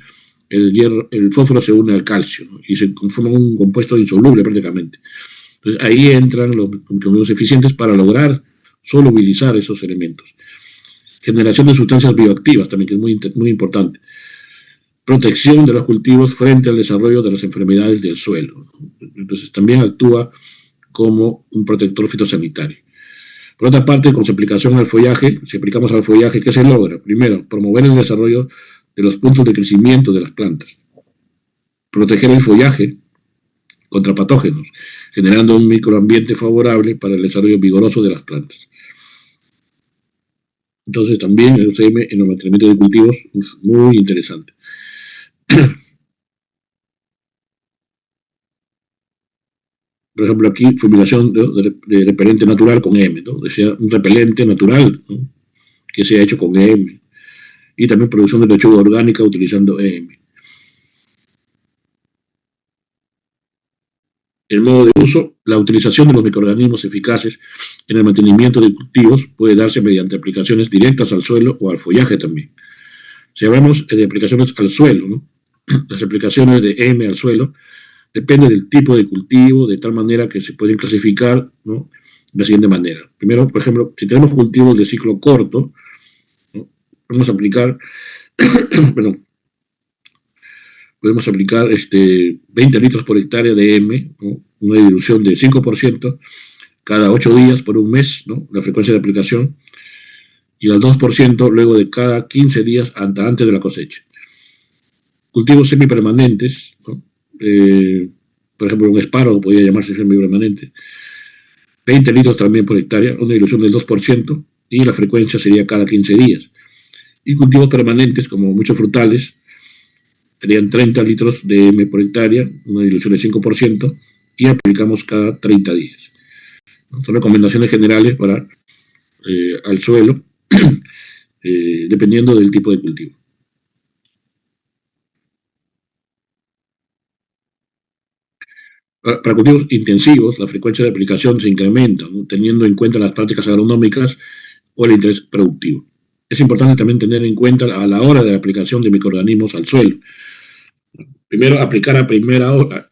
el fósforo se une al calcio, ¿no? Y se conforma un compuesto insoluble prácticamente. Entonces ahí entran los microorganismos eficientes para lograr solubilizar esos elementos. Generación de sustancias bioactivas también, que es muy importante. Protección de los cultivos frente al desarrollo de las enfermedades del suelo. Entonces también actúa como un protector fitosanitario. Por otra parte, con su aplicación al follaje, si aplicamos al follaje, ¿qué se logra? Primero, promover el desarrollo de los puntos de crecimiento de las plantas. Proteger el follaje contra patógenos, generando un microambiente favorable para el desarrollo vigoroso de las plantas. Entonces también el UCM en el mantenimiento de cultivos es muy interesante. Por ejemplo, aquí fumigación de repelente natural con EM, ¿no? O sea, un repelente natural, ¿no? Que se ha hecho con EM. Y también producción de lechuga orgánica utilizando EM. El modo de uso, la utilización de los microorganismos eficaces en el mantenimiento de cultivos puede darse mediante aplicaciones directas al suelo o al follaje también. Si hablamos de aplicaciones al suelo, ¿no? Las aplicaciones de EM al suelo depende del tipo de cultivo, de tal manera que se pueden clasificar, ¿no? De la siguiente manera. Primero, por ejemplo, si tenemos cultivos de ciclo corto, ¿no? Podemos aplicar, perdón, podemos aplicar 20 litros por hectárea de EM, ¿no? Una dilución de 5% cada 8 días por un mes, ¿no? La frecuencia de aplicación, y al 2% luego de cada 15 días antes de la cosecha. Cultivos semipermanentes, ¿no? Por ejemplo, un espárrago podría llamarse semipermanente, 20 litros también por hectárea, una dilución del 2%, y la frecuencia sería cada 15 días. Y cultivos permanentes, como muchos frutales, serían 30 litros de EM por hectárea, una dilución del 5%, y aplicamos cada 30 días. Son recomendaciones generales para al suelo, dependiendo del tipo de cultivo. Para cultivos intensivos, la frecuencia de aplicación se incrementa, ¿no?, teniendo en cuenta las prácticas agronómicas o el interés productivo. Es importante también tener en cuenta a la hora de la aplicación de microorganismos al suelo. Primero, aplicar a primera hora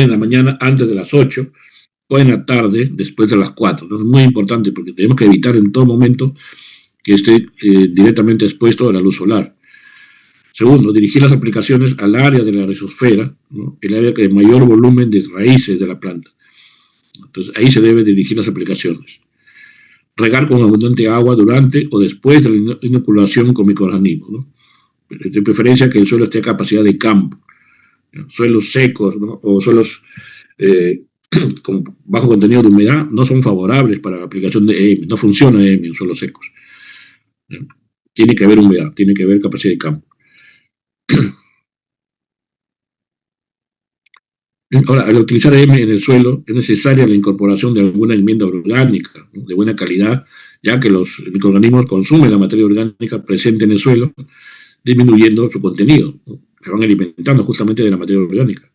en la mañana antes de las 8 o en la tarde después de las 4. Entonces, es muy importante porque tenemos que evitar en todo momento que esté directamente expuesto a la luz solar. Segundo, dirigir las aplicaciones al área de la rizosfera, ¿no?, el área que de mayor volumen de raíces de la planta. Entonces, ahí se deben dirigir las aplicaciones. Regar con abundante agua durante o después de la inoculación con microorganismos, ¿no? De preferencia que el suelo esté a capacidad de campo, ¿no? Suelos secos, ¿no?, o suelos con bajo contenido de humedad no son favorables para la aplicación de EM, no funciona EM en suelos secos. Tiene que haber humedad, tiene que haber capacidad de campo. Ahora, al utilizar EM en el suelo es necesaria la incorporación de alguna enmienda orgánica, ¿no?, de buena calidad, ya que los microorganismos consumen la materia orgánica presente en el suelo, disminuyendo su contenido, ¿no?, se van alimentando justamente de la materia orgánica.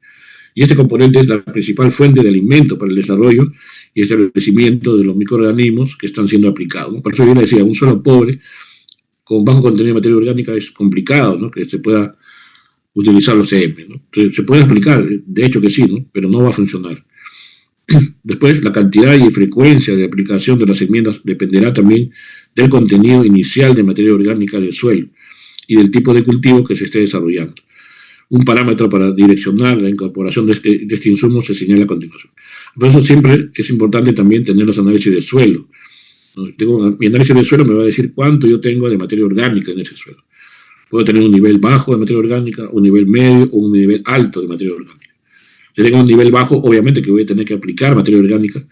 Y este componente es la principal fuente de alimento para el desarrollo y establecimiento de los microorganismos que están siendo aplicados, ¿no? Por eso yo le decía, un suelo pobre con bajo contenido de materia orgánica es complicado, ¿no?, que se pueda utilizar los EM, ¿no? Se puede aplicar, de hecho que sí, ¿no?, pero no va a funcionar. Después, la cantidad y frecuencia de aplicación de las enmiendas dependerá también del contenido inicial de materia orgánica del suelo y del tipo de cultivo que se esté desarrollando. Un parámetro para direccionar la incorporación de este insumo se señala a continuación. Por eso siempre es importante también tener los análisis de suelo, ¿no? Mi análisis de suelo me va a decir cuánto yo tengo de materia orgánica en ese suelo. Puedo tener un nivel bajo de materia orgánica, un nivel medio o un nivel alto de materia orgánica. Si tengo un nivel bajo, obviamente que voy a tener que aplicar materia orgánica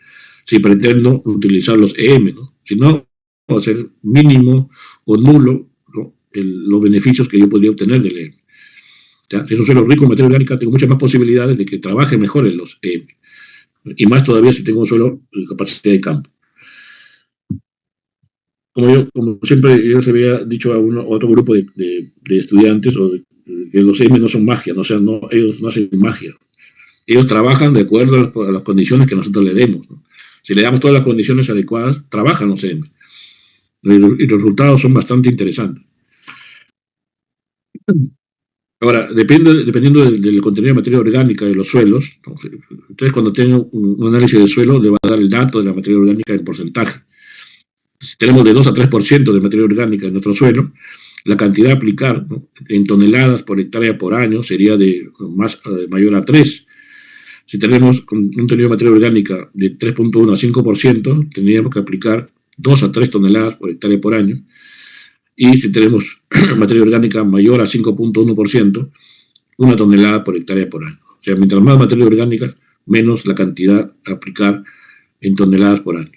si pretendo utilizar los EM, ¿no? Si no, va a ser mínimo o nulo, ¿no?, los beneficios que yo podría obtener del EM. ¿Ya? Si es un suelo rico en materia orgánica, tengo muchas más posibilidades de que trabaje mejor en los EM. Y más todavía si tengo un suelo de capacidad de campo. Como siempre yo les había dicho a otro grupo de estudiantes, que los EM no son magia, ¿no? O sea, ellos no hacen magia. Ellos trabajan de acuerdo a las condiciones que nosotros le demos, ¿no? Si le damos todas las condiciones adecuadas, trabajan los EM. Y los resultados son bastante interesantes. Ahora, dependiendo del contenido de materia orgánica de los suelos, entonces cuando tenga un análisis de suelo le va a dar el dato de la materia orgánica en porcentaje. Si tenemos de 2 a 3% de materia orgánica en nuestro suelo, la cantidad a aplicar, ¿no?, en toneladas por hectárea por año sería mayor a 3. Si tenemos un contenido de materia orgánica de 3.1 a 5%, tendríamos que aplicar 2 a 3 toneladas por hectárea por año. Y si tenemos materia orgánica mayor a 5.1%, 1 tonelada por hectárea por año. O sea, mientras más materia orgánica, menos la cantidad a aplicar en toneladas por año.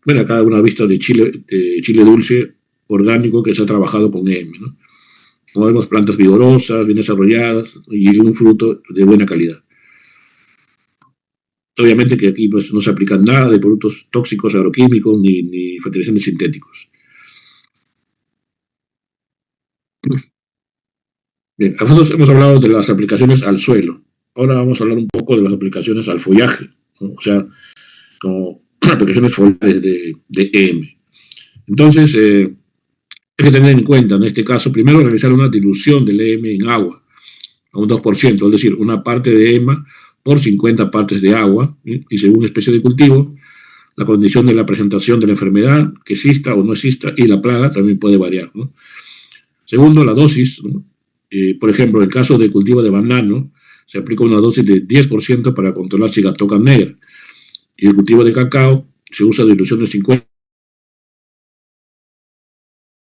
Bueno, acá una vista de chile dulce orgánico que se ha trabajado con EM, ¿no? Como vemos, plantas vigorosas, bien desarrolladas y un fruto de buena calidad. Obviamente que aquí pues, no se aplican nada de productos tóxicos, agroquímicos, ni fertilizantes sintéticos. Bien, nosotros hemos hablado de las aplicaciones al suelo. Ahora vamos a hablar un poco de las aplicaciones al follaje, ¿no? O sea, como aplicaciones foliares de EM. Entonces, hay que tener en cuenta, en este caso, primero realizar una dilución del EM en agua, a un 2%, es decir, una parte de EMA por 50 partes de agua, ¿sí? Y según especie de cultivo, la condición de la presentación de la enfermedad, que exista o no exista, y la plaga también puede variar, ¿no? Segundo, la dosis, ¿no? Por ejemplo, en el caso del cultivo de banano, se aplica una dosis de 10% para controlar sigatoca negra. Y el cultivo de cacao se usa dilución de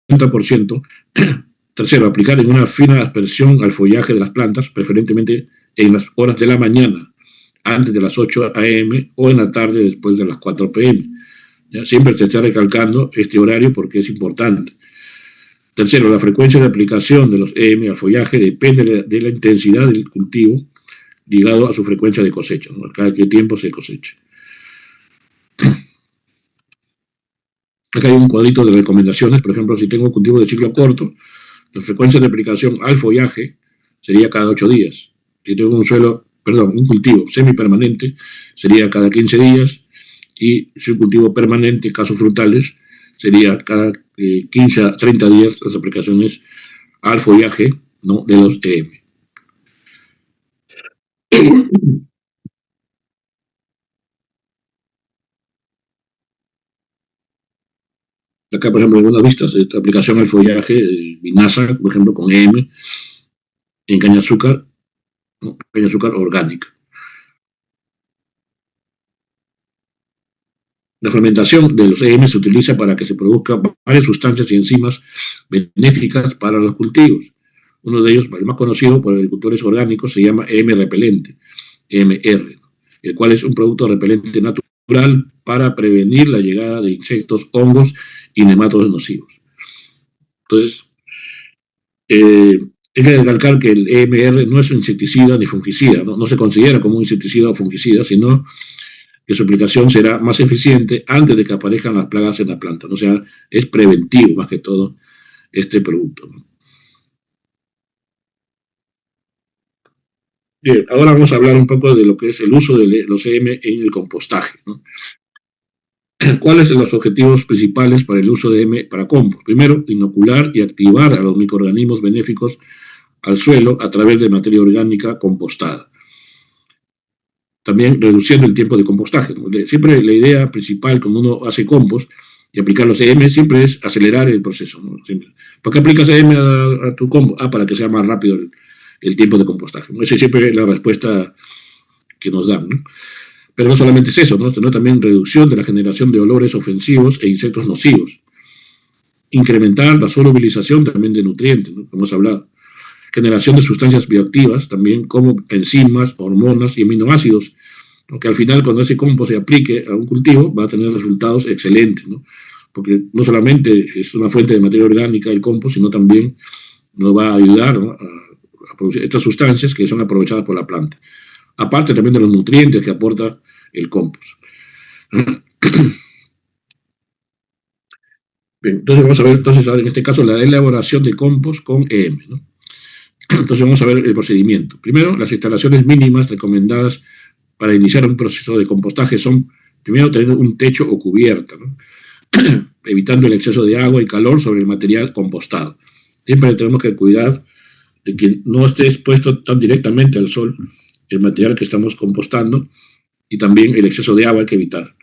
50%. Tercero, aplicar en una fina aspersión al follaje de las plantas, preferentemente en las horas de la mañana, antes de las 8 a.m. o en la tarde después de las 4 p.m. ¿Ya? Siempre se está recalcando este horario porque es importante. Tercero, la frecuencia de aplicación de los EM al follaje depende de la intensidad del cultivo, ligado a su frecuencia de cosecha, ¿no? Cada qué tiempo se cosecha. Acá hay un cuadrito de recomendaciones. Por ejemplo, si tengo un cultivo de ciclo corto, la frecuencia de aplicación al follaje sería cada 8 días. Si tengo un cultivo semipermanente, sería cada 15 días. Y si un cultivo permanente, casos frutales, sería cada 15 a 30 días las aplicaciones al follaje, ¿no?, de los EM. Acá, por ejemplo, en algunas vistas, esta aplicación al follaje, vinaza, por ejemplo, con EM, en caña de azúcar, ¿no?, caña de azúcar orgánica. La fermentación de los EM se utiliza para que se produzcan varias sustancias y enzimas benéficas para los cultivos. Uno de ellos, el más conocido por agricultores orgánicos, se llama EM repelente, EMR, el cual es un producto repelente natural para prevenir la llegada de insectos, hongos y nematodos nocivos. Entonces, hay que recalcar que el EMR no es un insecticida ni fungicida, no se considera como un insecticida o fungicida, sino que su aplicación será más eficiente antes de que aparezcan las plagas en la planta. O sea, es preventivo más que todo este producto, ¿no? Bien, ahora vamos a hablar un poco de lo que es el uso de los EM en el compostaje, ¿no? ¿Cuáles son los objetivos principales para el uso de EM para compost? Primero, inocular y activar a los microorganismos benéficos al suelo a través de materia orgánica compostada. También reduciendo el tiempo de compostaje, ¿no? Siempre la idea principal cuando uno hace compost y aplicar los EM siempre es acelerar el proceso, ¿no? ¿Por qué aplicas EM a tu compost? Para que sea más rápido el tiempo de compostaje, ¿no? Esa siempre es la respuesta que nos dan, ¿no? Pero no solamente es eso, ¿no?, sino también reducción de la generación de olores ofensivos e insectos nocivos. Incrementar la solubilización también de nutrientes, ¿no?, como hemos hablado. Generación de sustancias bioactivas, también como enzimas, hormonas y aminoácidos, ¿no?, que al final cuando ese compost se aplique a un cultivo va a tener resultados excelentes, ¿no?, porque no solamente es una fuente de materia orgánica el compost, sino también nos va a ayudar, ¿no?, a producir estas sustancias que son aprovechadas por la planta. Aparte también de los nutrientes que aporta el compost. Bien, entonces vamos a ver ahora en este caso la elaboración de compost con EM, ¿no? Entonces vamos a ver el procedimiento. Primero, las instalaciones mínimas recomendadas para iniciar un proceso de compostaje son, primero, tener un techo o cubierta, ¿no?, evitando el exceso de agua y calor sobre el material compostado. Siempre tenemos que cuidar de que no esté expuesto tan directamente al sol el material que estamos compostando, y también el exceso de agua hay que evitar.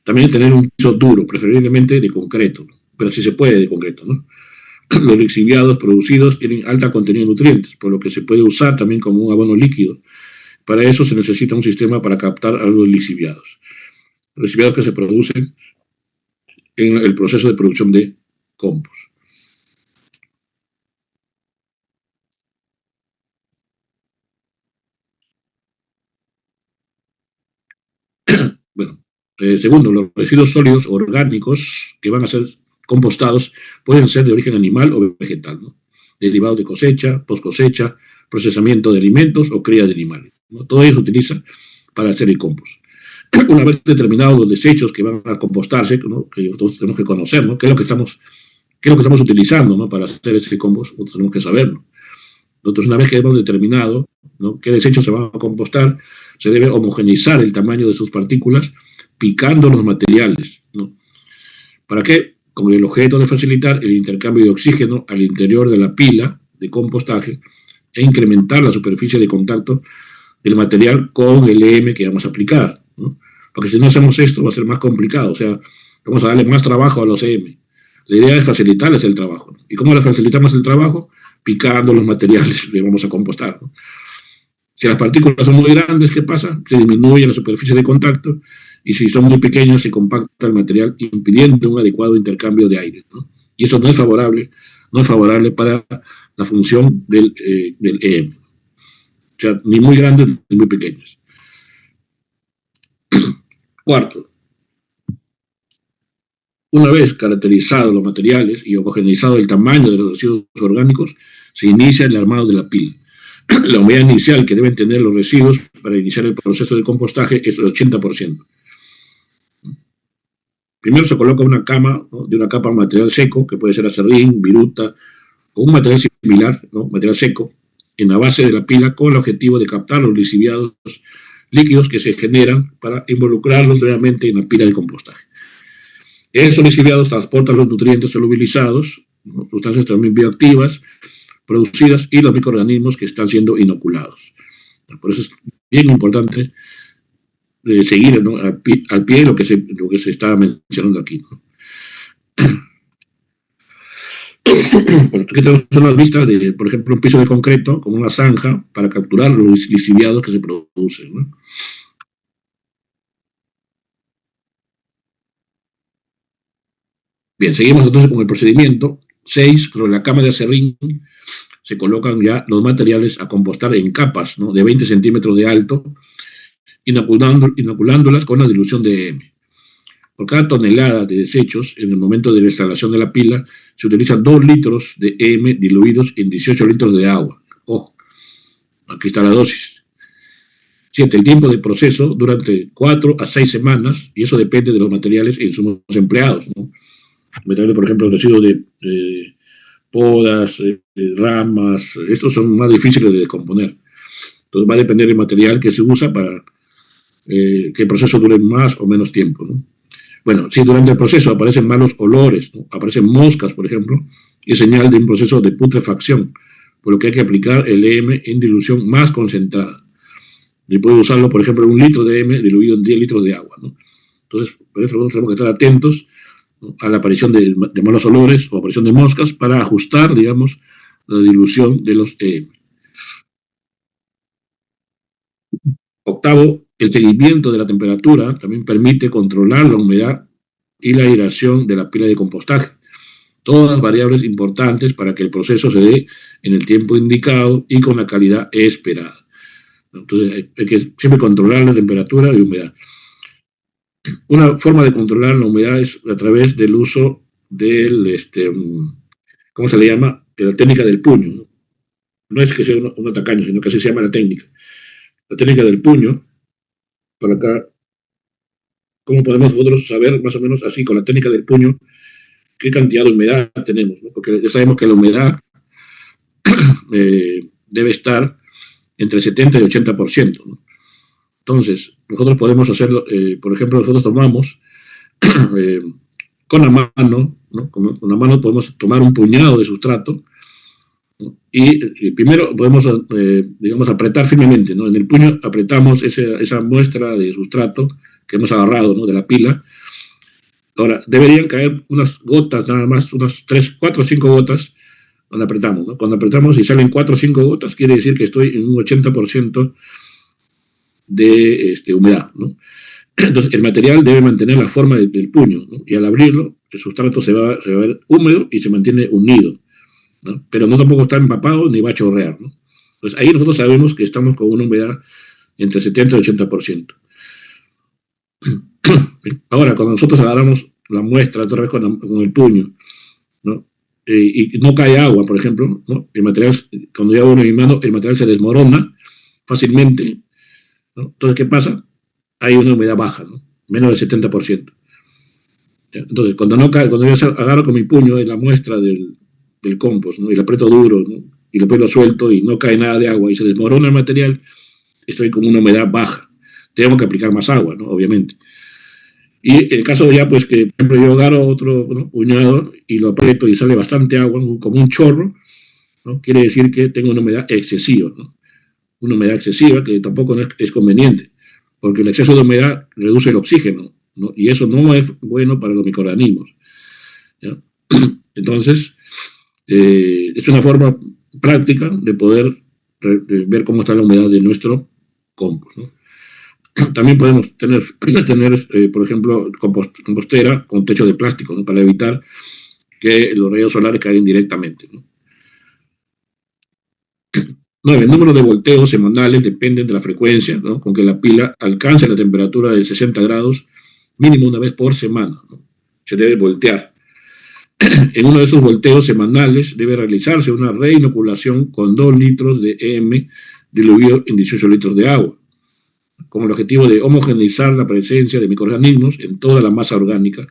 También tener un piso duro, preferiblemente de concreto, pero si se puede de concreto, ¿no? Los lixiviados producidos tienen alta contenido de nutrientes, por lo que se puede usar también como un abono líquido. Para eso se necesita un sistema para captar a los lixiviados. Los lixiviados que se producen en el proceso de producción de compost. Bueno, segundo, los residuos sólidos orgánicos que van a ser compostados pueden ser de origen animal o vegetal, ¿no?, derivados de cosecha, post cosecha, procesamiento de alimentos o cría de animales, ¿no? Todo ello se utiliza para hacer el compost. Una vez determinados los desechos que van a compostarse, ¿no?, que nosotros tenemos que conocer, ¿no?, qué es lo que estamos utilizando, ¿no?, para hacer ese compost, nosotros tenemos que saberlo. Nosotros, una vez que hemos determinado, ¿no?, qué desechos se van a compostar, se debe homogeneizar el tamaño de sus partículas picando los materiales, ¿no? ¿Para qué? Con el objeto de facilitar el intercambio de oxígeno al interior de la pila de compostaje e incrementar la superficie de contacto del material con el EM que vamos a aplicar, ¿no? Porque si no hacemos esto va a ser más complicado, o sea, vamos a darle más trabajo a los EM. La idea es facilitarles el trabajo, ¿no? ¿Y cómo le facilitamos el trabajo? Picando los materiales que vamos a compostar, ¿no? Si las partículas son muy grandes, ¿qué pasa? Se disminuye la superficie de contacto, y si son muy pequeñas, se compacta el material, impidiendo un adecuado intercambio de aire, ¿no? Y eso no es favorable para la función del EM. O sea, ni muy grandes ni muy pequeñas. Cuarto, una vez caracterizados los materiales y homogeneizado el tamaño de los residuos orgánicos, se inicia el armado de la pila. La humedad inicial que deben tener los residuos para iniciar el proceso de compostaje es el 80%. Primero se coloca una cama, ¿no?, de una capa de material seco, que puede ser acerrín, viruta, o un material similar, ¿no?, material seco, en la base de la pila con el objetivo de captar los lixiviados líquidos que se generan para involucrarlos nuevamente en la pila de compostaje. Esos lixiviados transportan los nutrientes solubilizados, ¿no?, sustancias también bioactivas producidas y los microorganismos que están siendo inoculados. Por eso es bien importante seguir, ¿no?, al pie lo que se está mencionando aquí, ¿no? Bueno, aquí tenemos una vista de, por ejemplo, un piso de concreto con una zanja para capturar los lixiviados que se producen, ¿no? Bien, seguimos entonces con el procedimiento. 6. Sobre la cama de acerrín se colocan ya los materiales a compostar en capas, ¿no?, de 20 centímetros de alto, inoculándolas con la dilución de EM. Por cada tonelada de desechos, en el momento de la instalación de la pila, se utilizan 2 litros de EM diluidos en 18 litros de agua. Ojo, aquí está la dosis. 7. El tiempo de proceso durante 4 a 6 semanas, y eso depende de los materiales e insumos empleados, ¿no? Materiales, por ejemplo, residuos de podas, ramas, estos son más difíciles de descomponer. Entonces va a depender del material que se usa para que el proceso dure más o menos tiempo, ¿no? Bueno, si durante el proceso aparecen malos olores, ¿no?, aparecen moscas, por ejemplo, es señal de un proceso de putrefacción, por lo que hay que aplicar el EM en dilución más concentrada. Y puede usarlo, por ejemplo, 1 litro de EM diluido en 10 litros de agua, ¿no? Entonces, por eso nosotros tenemos que estar atentos, ¿no?, a la aparición de malos olores o aparición de moscas para ajustar, digamos, la dilución de los EM. 8. El seguimiento de la temperatura también permite controlar la humedad y la aireación de la pila de compostaje. Todas variables importantes para que el proceso se dé en el tiempo indicado y con la calidad esperada. Entonces hay que siempre controlar la temperatura y humedad. Una forma de controlar la humedad es a través del uso del, ¿cómo se le llama?, de la técnica del puño, ¿no? No es que sea un tacaño, sino que así se llama la técnica. La técnica del puño. Por acá, ¿cómo podemos nosotros saber más o menos así con la técnica del puño qué cantidad de humedad tenemos, ¿no? Porque ya sabemos que la humedad debe estar entre 70 y 80%, ¿no? Entonces, nosotros podemos hacerlo, por ejemplo, nosotros tomamos con la mano, ¿no?, con la mano podemos tomar un puñado de sustrato, ¿no?, y primero podemos, digamos, apretar firmemente, ¿no? En el puño apretamos esa muestra de sustrato que hemos agarrado, ¿no?, de la pila. Ahora, deberían caer unas gotas, nada más, unas 3, 4 o 5 gotas cuando apretamos, ¿no? Cuando apretamos y salen 4 o 5 gotas, quiere decir que estoy en un 80% de humedad, ¿no? Entonces, el material debe mantener la forma del puño, ¿no? Y al abrirlo, el sustrato se va a ver húmedo y se mantiene unido, ¿no? Pero no tampoco está empapado ni va a chorrear, ¿no? Entonces, ahí nosotros sabemos que estamos con una humedad entre 70 y 80%. Ahora, cuando nosotros agarramos la muestra otra vez con el puño, ¿no?, y no cae agua, por ejemplo, ¿no?, el material, cuando yo hago en mi mano, el material se desmorona fácilmente, ¿no? Entonces, ¿qué pasa? Hay una humedad baja, ¿no?, menos del 70%. Entonces, cuando no cae, cuando yo agarro con mi puño la muestra del compost, ¿no?, y la aprieto duro, ¿no?, y después lo suelto y no cae nada de agua y se desmorona el material, estoy con una humedad baja. Tengo que aplicar más agua, ¿no?, obviamente. Y el caso ya, pues que, por ejemplo, yo agarro otro, ¿no?, puñado y lo aprieto y sale bastante agua, como un chorro, ¿no?, quiere decir que tengo una humedad excesiva, ¿no?, una humedad excesiva que tampoco es conveniente, porque el exceso de humedad reduce el oxígeno, ¿no?, y eso no es bueno para los microorganismos, ¿ya? Entonces, es una forma práctica de poder ver cómo está la humedad de nuestro compost, ¿no? También podemos tener por ejemplo, compostera con techo de plástico, ¿no?, para evitar que los rayos solares caigan directamente, ¿no? 9. El número de volteos semanales dependen de la frecuencia, ¿no?, con que la pila alcance la temperatura de 60 grados mínimo una vez por semana, ¿no? Se debe voltear. En uno de esos volteos semanales debe realizarse una reinoculación con 2 litros de EM diluido en 18 litros de agua, con el objetivo de homogeneizar la presencia de microorganismos en toda la masa orgánica,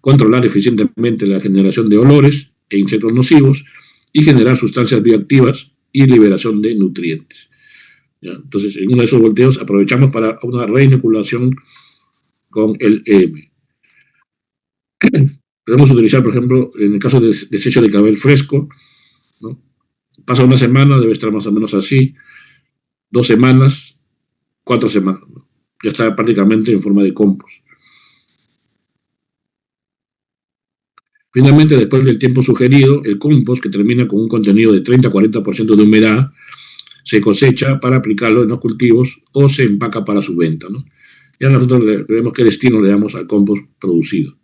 controlar eficientemente la generación de olores e insectos nocivos y generar sustancias bioactivas y liberación de nutrientes. ¿Ya? Entonces, en uno de esos volteos aprovechamos para una reinoculación con el EM. Podemos utilizar, por ejemplo, en el caso de desecho de cabel fresco, ¿no? Pasa una semana, debe estar más o menos así, 2 semanas, 4 semanas, ¿no? Ya está prácticamente en forma de compost. Finalmente, después del tiempo sugerido, el compost, que termina con un contenido de 30-40% de humedad, se cosecha para aplicarlo en los cultivos o se empaca para su venta, ¿no? Ya nosotros vemos qué destino le damos al compost producido.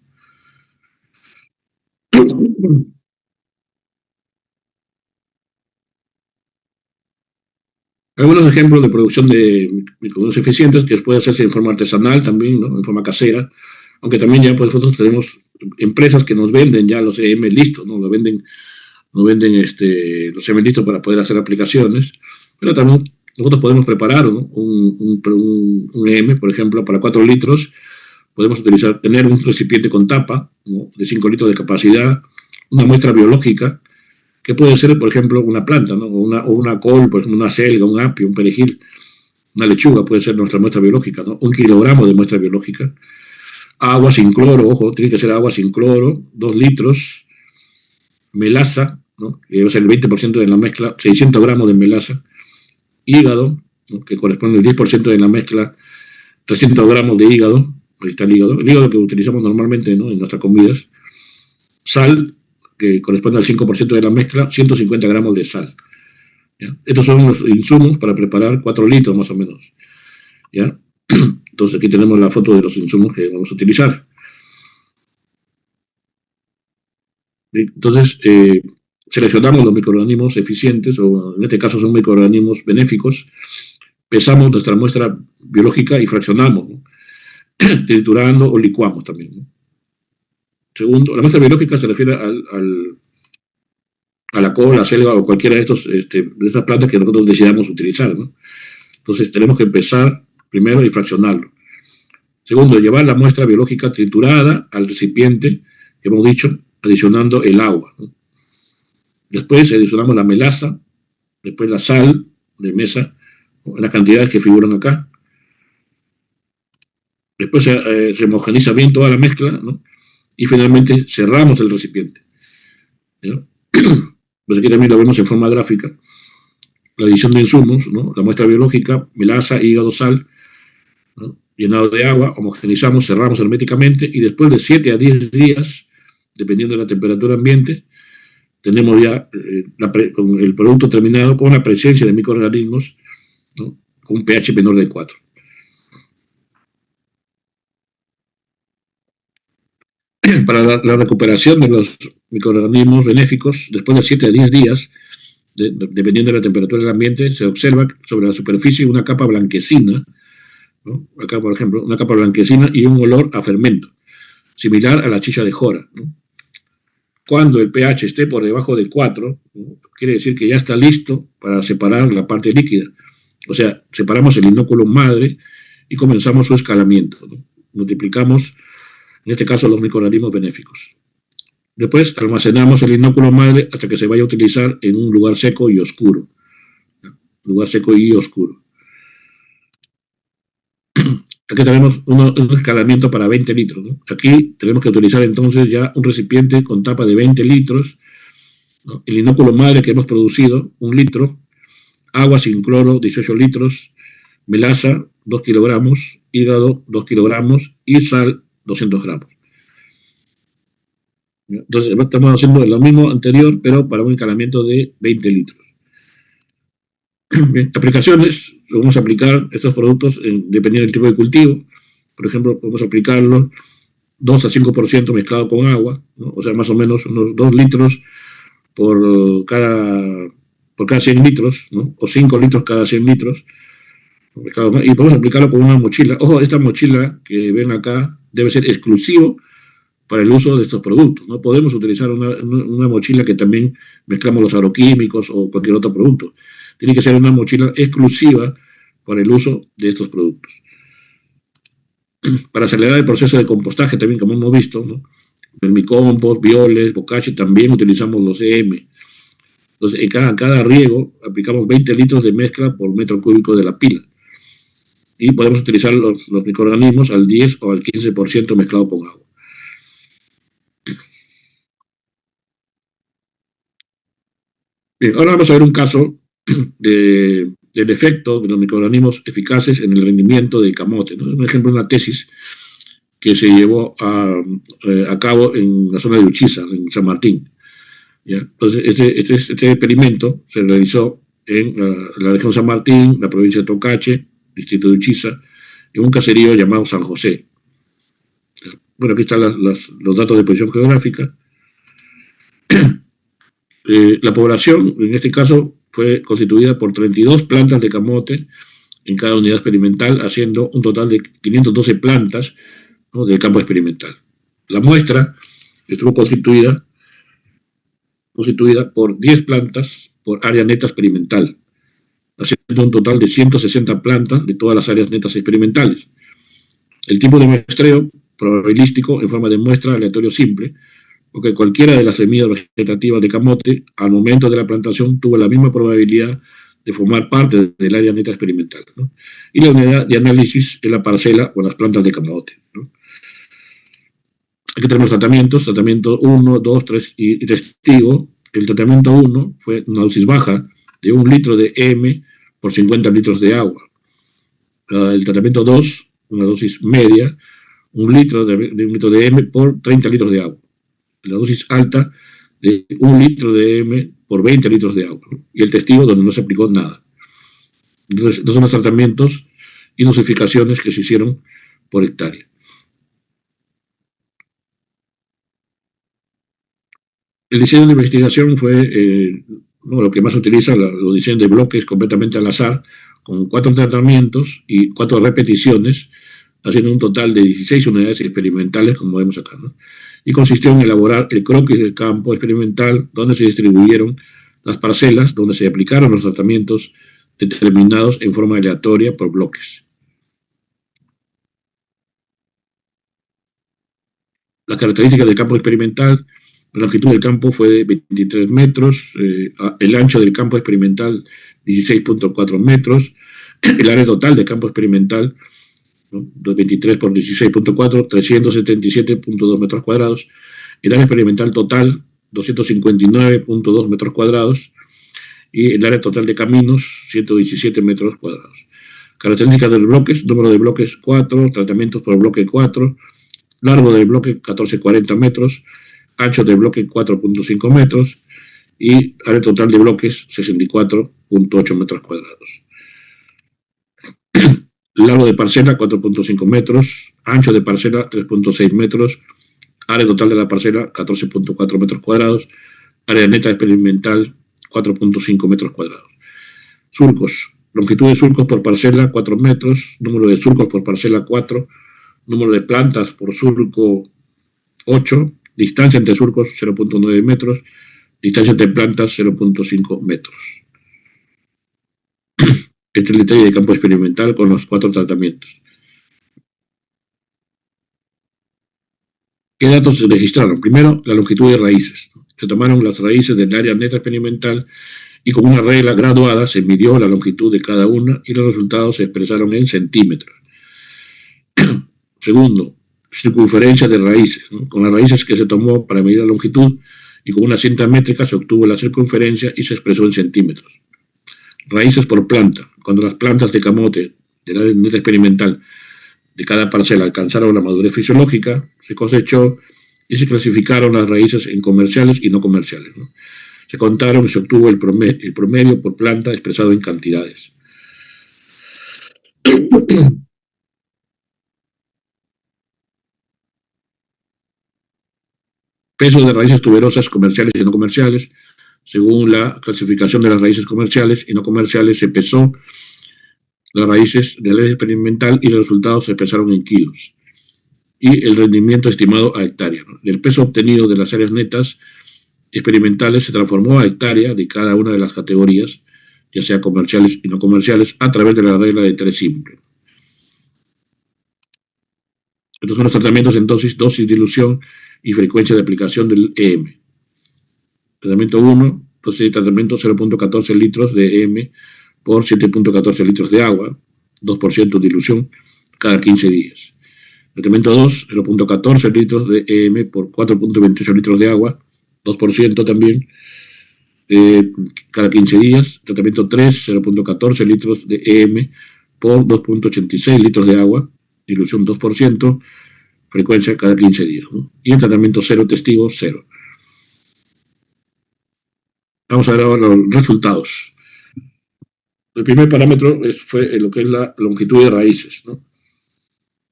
Algunos ejemplos de producción de microorganismos eficientes que puede hacerse en forma artesanal también, ¿no? En forma casera, aunque también ya pues nosotros tenemos empresas que nos venden ya los EM listos, ¿no? Nos venden los EM listos para poder hacer aplicaciones, pero también nosotros podemos preparar, ¿no? un EM, por ejemplo, para 4 litros, podemos tener un recipiente con tapa, ¿no? De 5 litros de capacidad, una muestra biológica, que puede ser, por ejemplo, una planta, ¿no? o una col, por ejemplo, una selga, un apio, un perejil, una lechuga, puede ser nuestra muestra biológica, ¿no? 1 kilogramo de muestra biológica. Agua sin cloro, ojo, tiene que ser agua sin cloro, 2 litros. Melaza, ¿no? Que debe ser el 20% de la mezcla, 600 gramos de melaza. Hígado, ¿no? Que corresponde al 10% de la mezcla, 300 gramos de hígado. Ahí está el hígado que utilizamos normalmente, ¿no? En nuestras comidas. Sal, que corresponde al 5% de la mezcla, 150 gramos de sal. ¿Ya? Estos son los insumos para preparar 4 litros más o menos. ¿Ya? Entonces aquí tenemos la foto de los insumos que vamos a utilizar. Entonces, seleccionamos los microorganismos eficientes, o en este caso son microorganismos benéficos, pesamos nuestra muestra biológica y fraccionamos, ¿no? Triturando o licuamos también, ¿no? Segundo, la muestra biológica se refiere a la col, la selga o cualquiera de estas plantas que nosotros decidamos utilizar, ¿no? Entonces tenemos que empezar primero y fraccionarlo. Segundo, llevar la muestra biológica triturada al recipiente, que hemos dicho, adicionando el agua, ¿no? Después adicionamos la melaza, después la sal de mesa, en las cantidades que figuran acá. Después se homogeniza bien toda la mezcla, ¿no? Y finalmente cerramos el recipiente, ¿no? Pues aquí también lo vemos en forma gráfica. La adición de insumos, ¿no? La muestra biológica, melaza, hígado, sal, ¿no? Llenado de agua, homogenizamos, cerramos herméticamente y después de 7 a 10 días, dependiendo de la temperatura ambiente, tenemos ya el producto terminado con la presencia de microorganismos, ¿no? Con un pH menor de 4. Para la recuperación de los microorganismos benéficos, después de 7 a 10 días, dependiendo de la temperatura del ambiente, se observa sobre la superficie una capa blanquecina, ¿no? Acá, por ejemplo, una capa blanquecina y un olor a fermento, similar a la chicha de jora, ¿no? Cuando el pH esté por debajo de 4, ¿no? Quiere decir que ya está listo para separar la parte líquida. O sea, separamos el inóculo madre y comenzamos su escalamiento, ¿no? Multiplicamos, en este caso, los microorganismos benéficos. Después almacenamos el inóculo madre hasta que se vaya a utilizar en un lugar seco y oscuro. Lugar seco y oscuro. Aquí tenemos un escalamiento para 20 litros, ¿no? Aquí tenemos que utilizar entonces ya un recipiente con tapa de 20 litros, ¿no? El inóculo madre que hemos producido, 1 litro, agua sin cloro, 18 litros, melaza, 2 kilogramos, hígado, 2 kilogramos y sal, 200 gramos. Entonces estamos haciendo lo mismo anterior, pero para un escalamiento de 20 litros. Bien, aplicaciones, vamos a aplicar estos productos dependiendo del tipo de cultivo. Por ejemplo, podemos aplicarlos 2 a 5% mezclado con agua, ¿no? O sea, más o menos unos 2 litros por cada 100 litros, ¿no? O 5 litros cada 100 litros. Y podemos aplicarlo con una mochila. Ojo, esta mochila que ven acá debe ser exclusivo para el uso de estos productos. No podemos utilizar una mochila que también mezclamos los agroquímicos o cualquier otro producto. Tiene que ser una mochila exclusiva para el uso de estos productos. Para acelerar el proceso de compostaje también, como hemos visto, ¿no? Vermicompost, Bioles, Bokashi, también utilizamos los EM. Entonces, en cada riego aplicamos 20 litros de mezcla por metro cúbico de la pila. Y podemos utilizar los microorganismos al 10 o al 15% mezclado con agua. Bien, ahora vamos a ver un caso del efecto de los microorganismos eficaces en el rendimiento del camote, ¿no? Un ejemplo, una tesis que se llevó a cabo en la zona de Uchiza, en San Martín. ¿Ya? Entonces, este experimento se realizó en la región San Martín, la provincia de Tocache, distrito de Uchiza, en un caserío llamado San José. Bueno, aquí están los datos de posición geográfica. La población, en este caso, fue constituida por 32 plantas de camote en cada unidad experimental, haciendo un total de 512 plantas, ¿no?, del campo experimental. La muestra estuvo constituida por 10 plantas por área neta experimental, haciendo un total de 160 plantas de todas las áreas netas experimentales. El tipo de muestreo probabilístico en forma de muestra aleatorio simple, porque cualquiera de las semillas vegetativas de camote al momento de la plantación tuvo la misma probabilidad de formar parte del área neta experimental, ¿no? Y la unidad de análisis es la parcela o las plantas de camote, ¿no? Aquí tenemos tratamientos, tratamiento 1, 2, 3 y testigo. El tratamiento 1 fue una dosis baja de 1 litro de EM por 50 litros de agua. El tratamiento 2, una dosis media, 1 litro de 1 litro de EM por 30 litros de agua. La dosis alta de 1 litro de EM por 20 litros de agua, ¿no? Y el testigo donde no se aplicó nada. Entonces, estos son los tratamientos y dosificaciones que se hicieron por hectárea. El diseño de investigación fue lo que más se utiliza, los diseños de bloques completamente al azar, con 4 tratamientos y 4 repeticiones, haciendo un total de 16 unidades experimentales, como vemos acá, ¿no? Y consistió en elaborar el croquis del campo experimental, donde se distribuyeron las parcelas, donde se aplicaron los tratamientos determinados en forma aleatoria por bloques. Las características del campo experimental: la longitud del campo fue de 23 metros, el ancho del campo experimental 16.4 metros, el área total del campo experimental, ¿no?, 23 por 16.4, 377.2 metros cuadrados, el área experimental total 259.2 metros cuadrados y el área total de caminos 117 metros cuadrados. Características de los bloques: número de bloques 4, tratamientos por bloque 4, largo del bloque 1440 metros, ancho del bloque 4.5 metros y área total de bloques 64.8 metros cuadrados. Largo de parcela 4.5 metros, ancho de parcela 3.6 metros, área total de la parcela 14.4 metros cuadrados, área neta experimental 4.5 metros cuadrados. Surcos: longitud de surcos por parcela 4 metros, número de surcos por parcela 4, número de plantas por surco 8, distancia entre surcos 0.9 metros, distancia entre plantas 0.5 metros. Este es el detalle de campo experimental con los 4 tratamientos. ¿Qué datos se registraron? Primero, la longitud de raíces. Se tomaron las raíces del área neta experimental y con una regla graduada se midió la longitud de cada una y los resultados se expresaron en centímetros. Segundo, circunferencia de raíces, ¿no? Con las raíces que se tomó para medir la longitud y con una cinta métrica se obtuvo la circunferencia y se expresó en centímetros. Raíces por planta: cuando las plantas de camote de la neta experimental de cada parcela alcanzaron la madurez fisiológica, se cosechó y se clasificaron las raíces en comerciales y no comerciales, ¿no? Se contaron y se obtuvo el promedio por planta expresado en cantidades. Peso de raíces tuberosas comerciales y no comerciales. Según la clasificación de las raíces comerciales y no comerciales, se pesó las raíces de la ley experimental y los resultados se expresaron en kilos. y el rendimiento estimado a hectárea, ¿no? El peso obtenido de las áreas netas experimentales se transformó a hectárea de cada una de las categorías, ya sea comerciales y no comerciales, a través de la regla de 3 simple. Estos son los tratamientos en dosis, dilución y frecuencia de aplicación del EM. Tratamiento 1, dosis de tratamiento 0.14 litros de EM por 7.14 litros de agua, 2% dilución cada 15 días. Tratamiento 2, 0.14 litros de EM por 4.28 litros de agua, 2% también cada 15 días. Tratamiento 3, 0.14 litros de EM por 2.86 litros de agua, dilución 2%, frecuencia cada 15 días, ¿no? Y el tratamiento 0, testigo 0. Vamos a ver ahora los resultados. El primer parámetro fue lo que es la longitud de raíces, ¿no?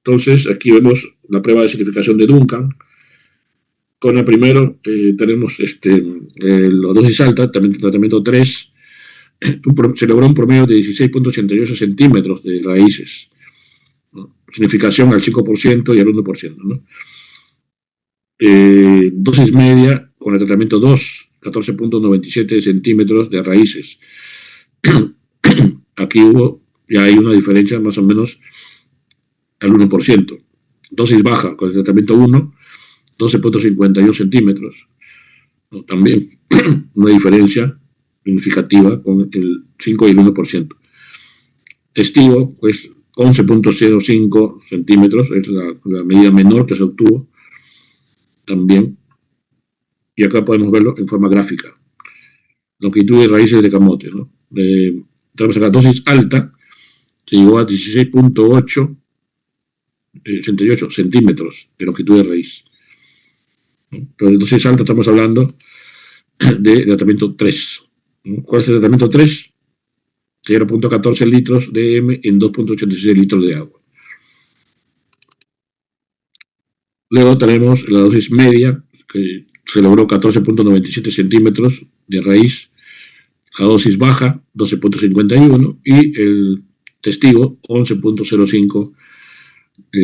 Entonces, aquí vemos la prueba de certificación de Duncan. Con el primero tenemos la dosis alta, también el tratamiento 3, se logró un promedio de 16.88 centímetros de raíces, ¿no? Significación al 5% y al 1%, ¿no? Dosis media con el tratamiento 2, 14.97 centímetros de raíces. Aquí ya hay una diferencia más o menos al 1%. Dosis baja con el tratamiento 1, 12.51 centímetros, ¿no? También una diferencia significativa con el 5 y el 1%. Testigo, pues 11.05 centímetros, es la medida menor que se obtuvo también. Y acá podemos verlo en forma gráfica. Longitud de raíces de camote, ¿no? Tenemos acá dosis alta, se llegó a 16.88 centímetros de longitud de raíz. Entonces, dosis alta estamos hablando de tratamiento 3. ¿Cuál es el tratamiento 3? 0.14 litros de EM en 2.86 litros de agua. Luego tenemos la dosis media, que se logró 14.97 centímetros de raíz. La dosis baja, 12.51, y el testigo, 11.05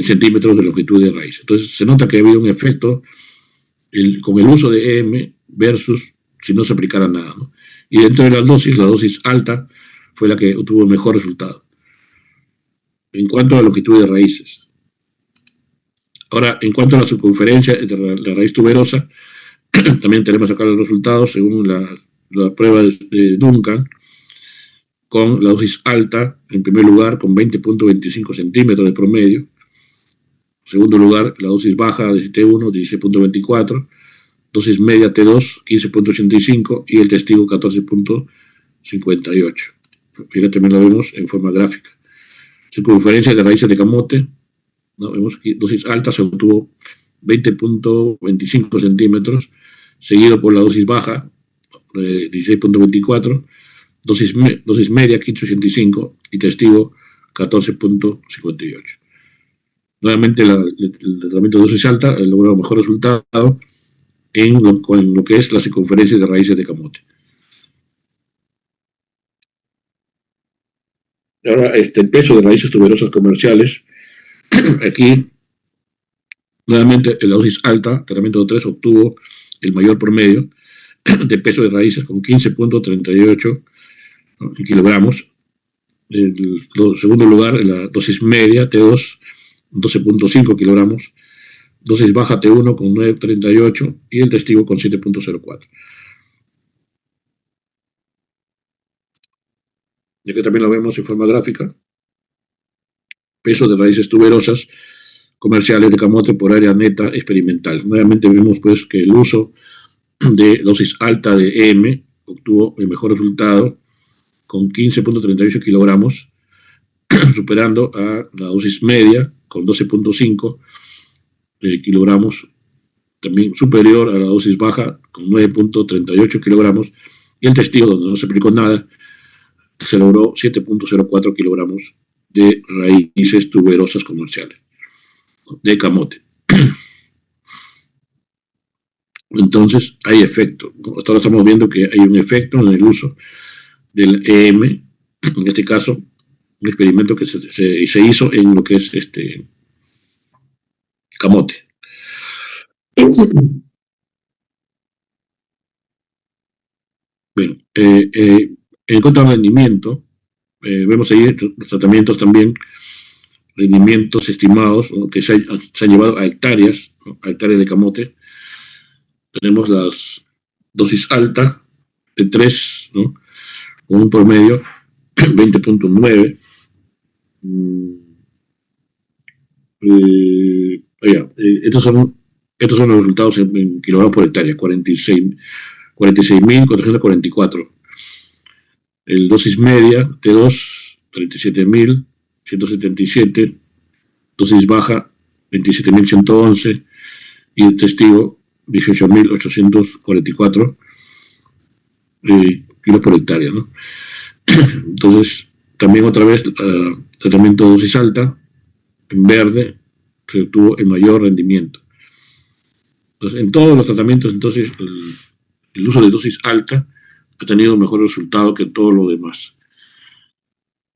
centímetros de longitud de raíz. Entonces, se nota que ha habido un efecto con el uso de EM versus si no se aplicara nada, ¿no? Y dentro de las dosis, la dosis alta fue la que obtuvo el mejor resultado en cuanto a la longitud de raíces. Ahora, en cuanto a la circunferencia de la raíz tuberosa, también tenemos acá los resultados según la prueba de Duncan, con la dosis alta, en primer lugar, con 20.25 centímetros de promedio. En segundo lugar, la dosis baja de T1, 16.24, dosis media T2, 15.85, y el testigo, 14.58. Fíjate, también lo vemos en forma gráfica. Circunferencia de raíces de camote, ¿no? Vemos que dosis alta se obtuvo 20.25 centímetros, seguido por la dosis baja, 16.24, dosis media, 15.85, y testigo, 14.58. Nuevamente, el tratamiento de dosis alta logró mejor resultado con lo que es la circunferencia de raíces de camote. Ahora, el peso de raíces tuberosas comerciales. Aquí, nuevamente, en la dosis alta, tratamiento 3, obtuvo el mayor promedio de peso de raíces con 15.38, ¿no?, kilogramos. En segundo lugar, en la dosis media, T2, 12.5 kilogramos. Dosis baja, T1, con 9.38, y el testigo con 7.04. Y aquí también lo vemos en forma gráfica. Peso de raíces tuberosas comerciales de camote por área neta experimental. Nuevamente vemos pues que el uso de dosis alta de EM obtuvo el mejor resultado con 15.38 kilogramos, superando a la dosis media con 12.5 kilogramos, también superior a la dosis baja con 9.38 kilogramos, y el testigo, donde no se aplicó nada, se logró 7.04 kilogramos de raíces tuberosas comerciales de camote. Entonces hay efecto. Hasta ahora estamos viendo que hay un efecto en el uso del EM, en este caso un experimento que se hizo en lo que es camote. Bien, en cuanto al rendimiento, vemos ahí los tratamientos también, rendimientos estimados, ¿no?, que se han llevado a hectáreas, ¿no?, a hectáreas de camote. Tenemos las dosis alta de 3, ¿no?, con un promedio 20.9. Estos son los resultados en kilogramos por hectárea, 46.444. El dosis media, T2, 37.177. Dosis baja, 27.111. Y el testigo, 18.844 kilos por hectárea, ¿no? Entonces, también otra vez, tratamiento de dosis alta, en verde, se obtuvo el mayor rendimiento. Entonces, en todos los tratamientos, entonces, el uso de dosis alta ha tenido mejor resultado que todo lo demás.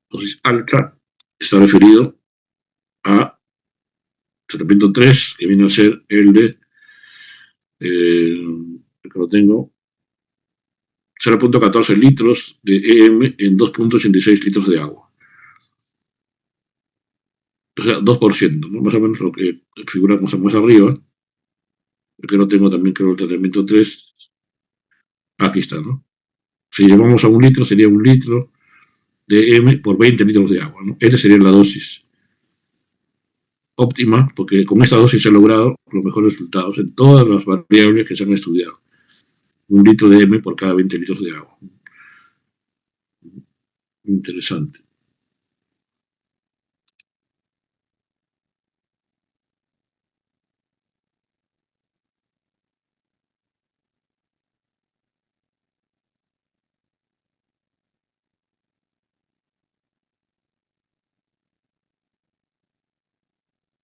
Dosis alta está referido a tratamiento 3, que viene a ser el de, que lo tengo, 0.14 litros de EM en 2.86 litros de agua. O sea, 2%, ¿no? Más o menos lo que figura más arriba. Que lo tengo también, creo, el tratamiento 3. Aquí está, ¿no? Si llevamos a 1 litro, sería 1 litro de EM por 20 litros de agua, ¿no? Esa sería la dosis óptima, porque con esta dosis se han logrado los mejores resultados en todas las variables que se han estudiado. 1 litro de EM por cada 20 litros de agua. Interesante.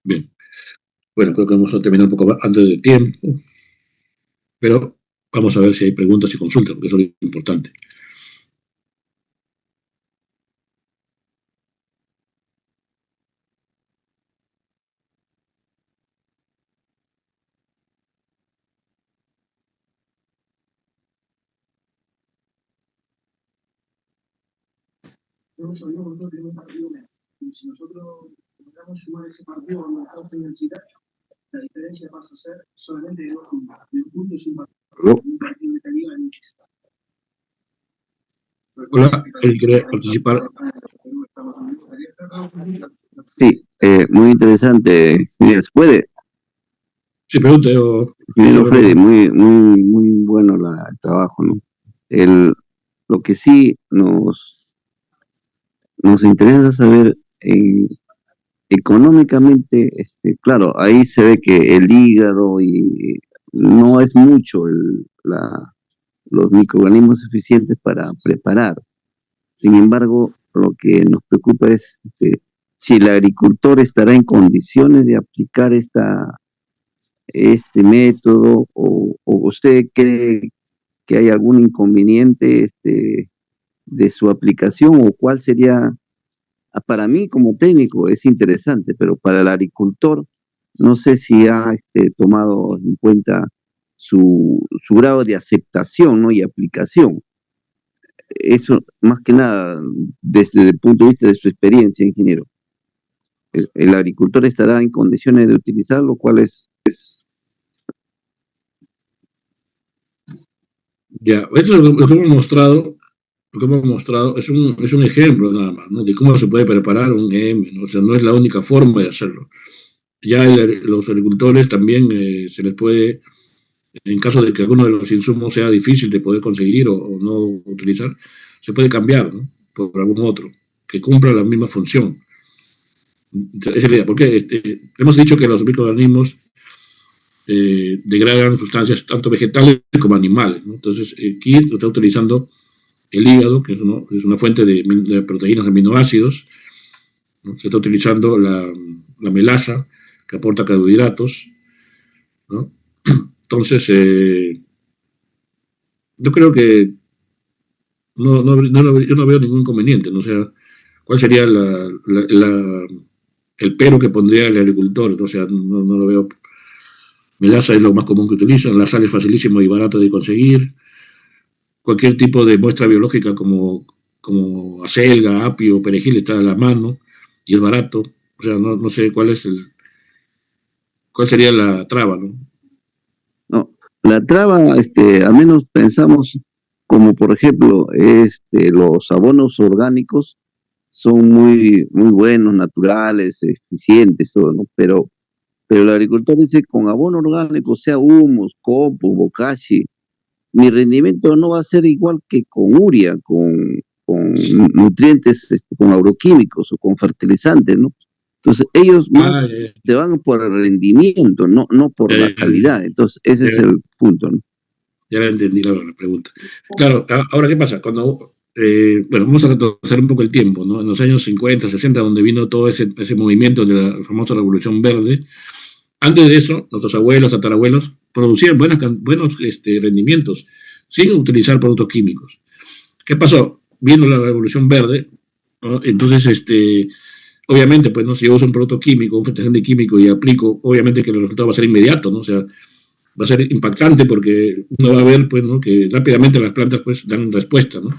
Bien. Bueno, creo que vamos a terminar un poco antes del tiempo, pero vamos a ver si hay preguntas y consultas, porque eso es lo importante. Si nosotros logramos sumar ese partido a nuestra universidad, la diferencia pasa a ser solamente de 2 puntos. De un punto es un partido de calidad. Hola, él quiere participar. Sí, muy interesante. Mira, ¿se puede? Sí, pregunte. Freddy, muy bueno el trabajo, ¿no? Lo que sí nos interesa saber, económicamente, claro, ahí se ve que el hígado y no es mucho los microorganismos suficientes para preparar. Sin embargo, lo que nos preocupa es si el agricultor estará en condiciones de aplicar este método, o usted cree que hay algún inconveniente de su aplicación, o cuál sería. Para mí como técnico es interesante, pero para el agricultor no sé si ha tomado en cuenta su grado de aceptación, ¿no?, y aplicación. Eso, más que nada, desde el punto de vista de su experiencia, ingeniero. ¿El agricultor estará en condiciones de utilizarlo? ¿Cuál es? Ya, eso es lo que hemos mostrado. Lo que hemos mostrado es un ejemplo nada más, ¿no?, de cómo se puede preparar un EM, ¿no? O sea, no es la única forma de hacerlo. Ya los agricultores también se les puede, en caso de que alguno de los insumos sea difícil de poder conseguir o no utilizar, se puede cambiar, ¿no?, por algún otro que cumpla la misma función. Esa es la idea, porque hemos dicho que los microorganismos degradan sustancias tanto vegetales como animales, ¿no? Entonces, aquí se está utilizando el hígado, que es una fuente de proteínas, aminoácidos, ¿no? Se está utilizando la melaza, que aporta carbohidratos, ¿no? Entonces, yo creo que yo no veo ningún inconveniente, ¿no? O sea, ¿cuál sería el pero que pondría el agricultor, o sea, no lo veo. Melaza es lo más común que utilizan, la sal es facilísimo y barato de conseguir. Cualquier tipo de muestra biológica como acelga, apio, perejil está a la mano y es barato. O sea, no sé cuál sería la traba, ¿no? No, la traba, al menos pensamos, como por ejemplo, los abonos orgánicos son muy, muy buenos, naturales, eficientes, todo, ¿no? Pero el agricultor dice, con abono orgánico, sea humus, compost, bokashi, mi rendimiento no va a ser igual que con urea, con nutrientes, con agroquímicos o con fertilizantes, ¿no? Entonces, ellos más se van por el rendimiento, no por la calidad. Entonces, ese es el punto, ¿no? Ya entendí la pregunta. Claro, ahora, ¿qué pasa? Bueno, vamos a retroceder un poco el tiempo, ¿no? En los años 50, 60, donde vino todo ese movimiento de la famosa Revolución Verde, antes de eso, nuestros abuelos, tatarabuelos, producían buenos rendimientos sin utilizar productos químicos. ¿Qué pasó? Vino la Revolución Verde, ¿no? Entonces, obviamente, pues, ¿no? Si yo uso un producto químico, un fertilizante químico y aplico, obviamente que el resultado va a ser inmediato, ¿no? O sea, va a ser impactante porque uno va a ver, pues, ¿no? Que rápidamente las plantas, pues, dan respuesta, ¿no?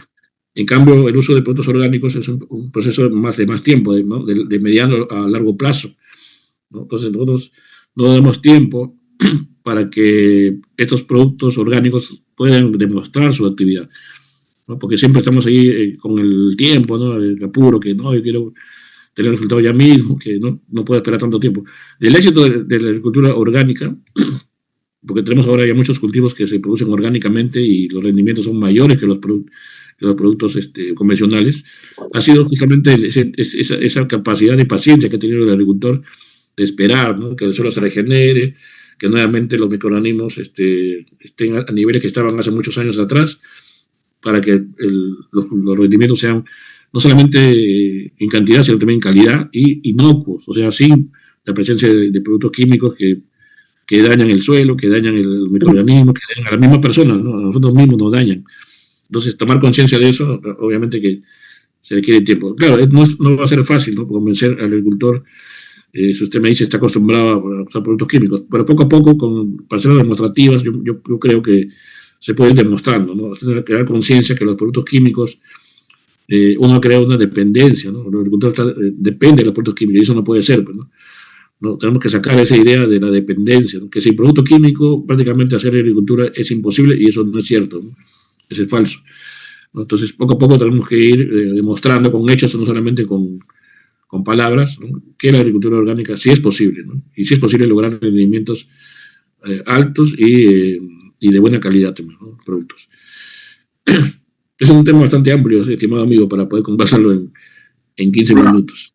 En cambio, el uso de productos orgánicos es un proceso de más tiempo, ¿no? de mediano a largo plazo, ¿no? Entonces, nosotros no damos tiempo para que estos productos orgánicos puedan demostrar su actividad, ¿no? Porque siempre estamos ahí con el tiempo, ¿no? El apuro, que no, yo quiero tener el resultado ya mismo, que no puedo esperar tanto tiempo. El éxito de la agricultura orgánica, porque tenemos ahora ya muchos cultivos que se producen orgánicamente y los rendimientos son mayores que los productos convencionales, ha sido justamente esa capacidad de paciencia que ha tenido el agricultor de esperar, ¿no? Que el suelo se regenere, que nuevamente los microorganismos estén a niveles que estaban hace muchos años atrás, para que los rendimientos sean no solamente en cantidad, sino también en calidad y inocuos, o sea, sin la presencia de productos químicos que dañan el suelo, que dañan el microorganismo, que dañan a la misma persona, ¿no? A nosotros mismos nos dañan. Entonces, tomar conciencia de eso, obviamente que se requiere tiempo. Claro, no va a ser fácil, ¿no? Convencer al agricultor, si usted me dice está acostumbrado a usar productos químicos, pero poco a poco, con parcelas demostrativas, yo creo que se puede ir demostrando, ¿no? Crear conciencia que los productos químicos, uno crea una dependencia, ¿no? El agricultor depende de los productos químicos y eso no puede ser, pues, ¿no? No, tenemos que sacar esa idea de la dependencia, ¿no? Que sin producto químico prácticamente hacer agricultura es imposible y eso no es cierto, ¿no? Eso es falso, ¿no? Entonces, poco a poco tenemos que ir demostrando con hechos, no solamente con palabras, ¿no? Que la agricultura orgánica sí es posible, ¿no? Y sí es posible lograr rendimientos altos y de buena calidad también, ¿no? Productos. Es un tema bastante amplio, estimado amigo, para poder conversarlo en 15 minutos.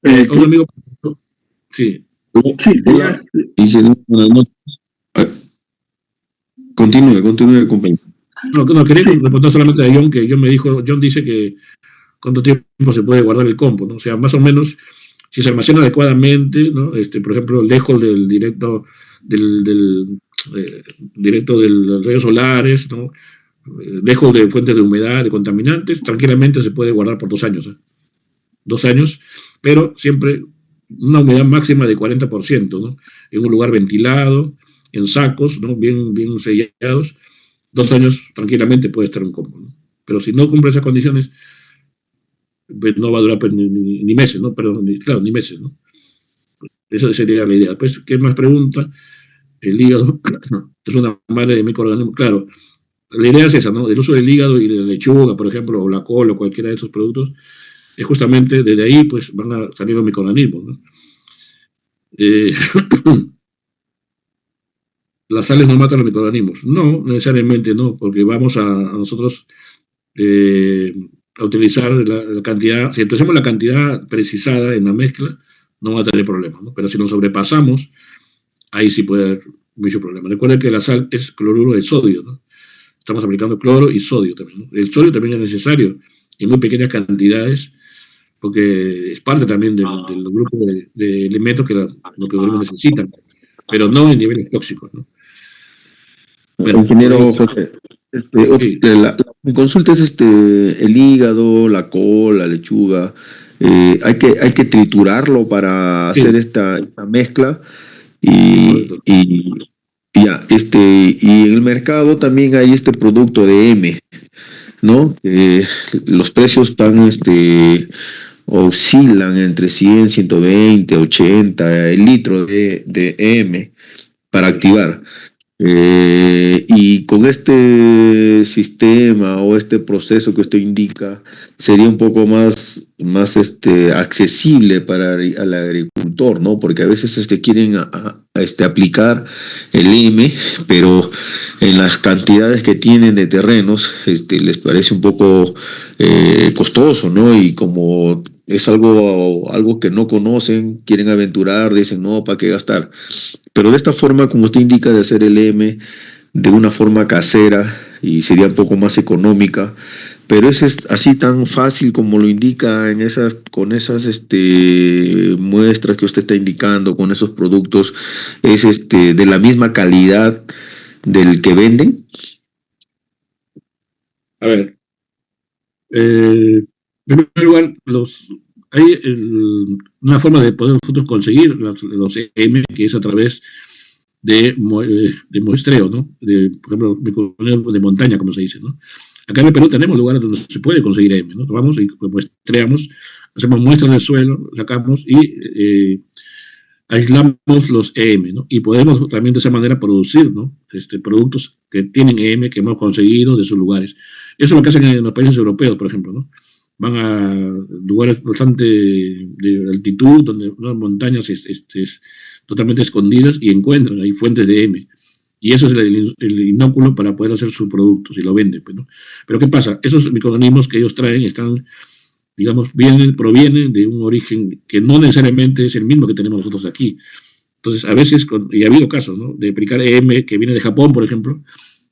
Un amigo. Sí. Sí, hola. Buenas noches. Continúe, compañero. No, quería responder solamente a John, que John dice que cuánto tiempo se puede guardar el compost, ¿no? O sea, más o menos, si se almacena adecuadamente, ¿no? Por ejemplo, lejos del directo de los rayos solares, ¿no? Lejos de fuentes de humedad, de contaminantes, tranquilamente se puede guardar por 2 años, ¿eh? 2 años, pero siempre una humedad máxima de 40%, ¿no? En un lugar ventilado, en sacos, ¿no? Bien sellados. 2 años tranquilamente puede estar un compost, ¿no? Pero si no cumple esas condiciones, pues no va a durar pues, ni meses, ¿no? Perdón, ni meses, ¿no? Esa sería la idea. Pues, ¿qué más pregunta? El hígado es una madre de microorganismos. Claro, la idea es esa, ¿no? El uso del hígado y de la lechuga, por ejemplo, o la col o cualquiera de esos productos, es justamente desde ahí, pues, van a salir los microorganismos, ¿no? ¿Las sales no matan a los microorganismos? No, necesariamente no, porque vamos a nosotros a utilizar la cantidad, si utilizamos la cantidad precisada en la mezcla, no va a tener problemas, ¿no? Pero si nos sobrepasamos, ahí sí puede haber mucho problema. Recuerden que la sal es cloruro de sodio, ¿no? Estamos aplicando cloro y sodio también, ¿no? El sodio también es necesario en muy pequeñas cantidades, porque es parte también del grupo de elementos que los microorganismos necesitan, pero no en niveles tóxicos, ¿no? Bueno, ingeniero José, Sí, Mi consulta es el hígado, la col, la lechuga. Hay que triturarlo para hacer sí, esta mezcla y, correcto. y, y ya, y en el mercado también hay este producto de M, ¿no? Los precios están, oscilan entre 100, 120, 80 el litro de M para activar. Y con este sistema o este proceso que usted indica, sería un poco más accesible para el agricultor, ¿no? Porque a veces quieren aplicar el M, pero en las cantidades que tienen de terrenos, les parece un poco costoso, ¿no? Y como es algo que no conocen, quieren aventurar, dicen, no, ¿para qué gastar? Pero de esta forma, como usted indica, de hacer el M de una forma casera y sería un poco más económica, pero es así tan fácil como lo indica con esas muestras que usted está indicando, con esos productos, es de la misma calidad del que venden. A ver, en primer lugar, hay una forma de poder nosotros conseguir los EM, que es a través de muestreo, ¿no? Por ejemplo, de montaña, como se dice, ¿no? Acá en el Perú tenemos lugares donde se puede conseguir EM, ¿no? Vamos y muestreamos, hacemos muestras del suelo, sacamos y aislamos los EM, ¿no? Y podemos también de esa manera producir, ¿no? Productos que tienen EM que hemos conseguido de sus lugares. Eso es lo que hacen en los países europeos, por ejemplo, ¿no? Van a lugares bastante de altitud, donde unas montañas totalmente escondidas y encuentran ahí fuentes de EM. Y eso es el inóculo para poder hacer sus productos y lo venden, pues, ¿no? Pero ¿qué pasa? Esos microorganismos que ellos traen están, digamos, provienen de un origen que no necesariamente es el mismo que tenemos nosotros aquí. Entonces, a veces, y ha habido casos, ¿no?, de aplicar EM que viene de Japón, por ejemplo,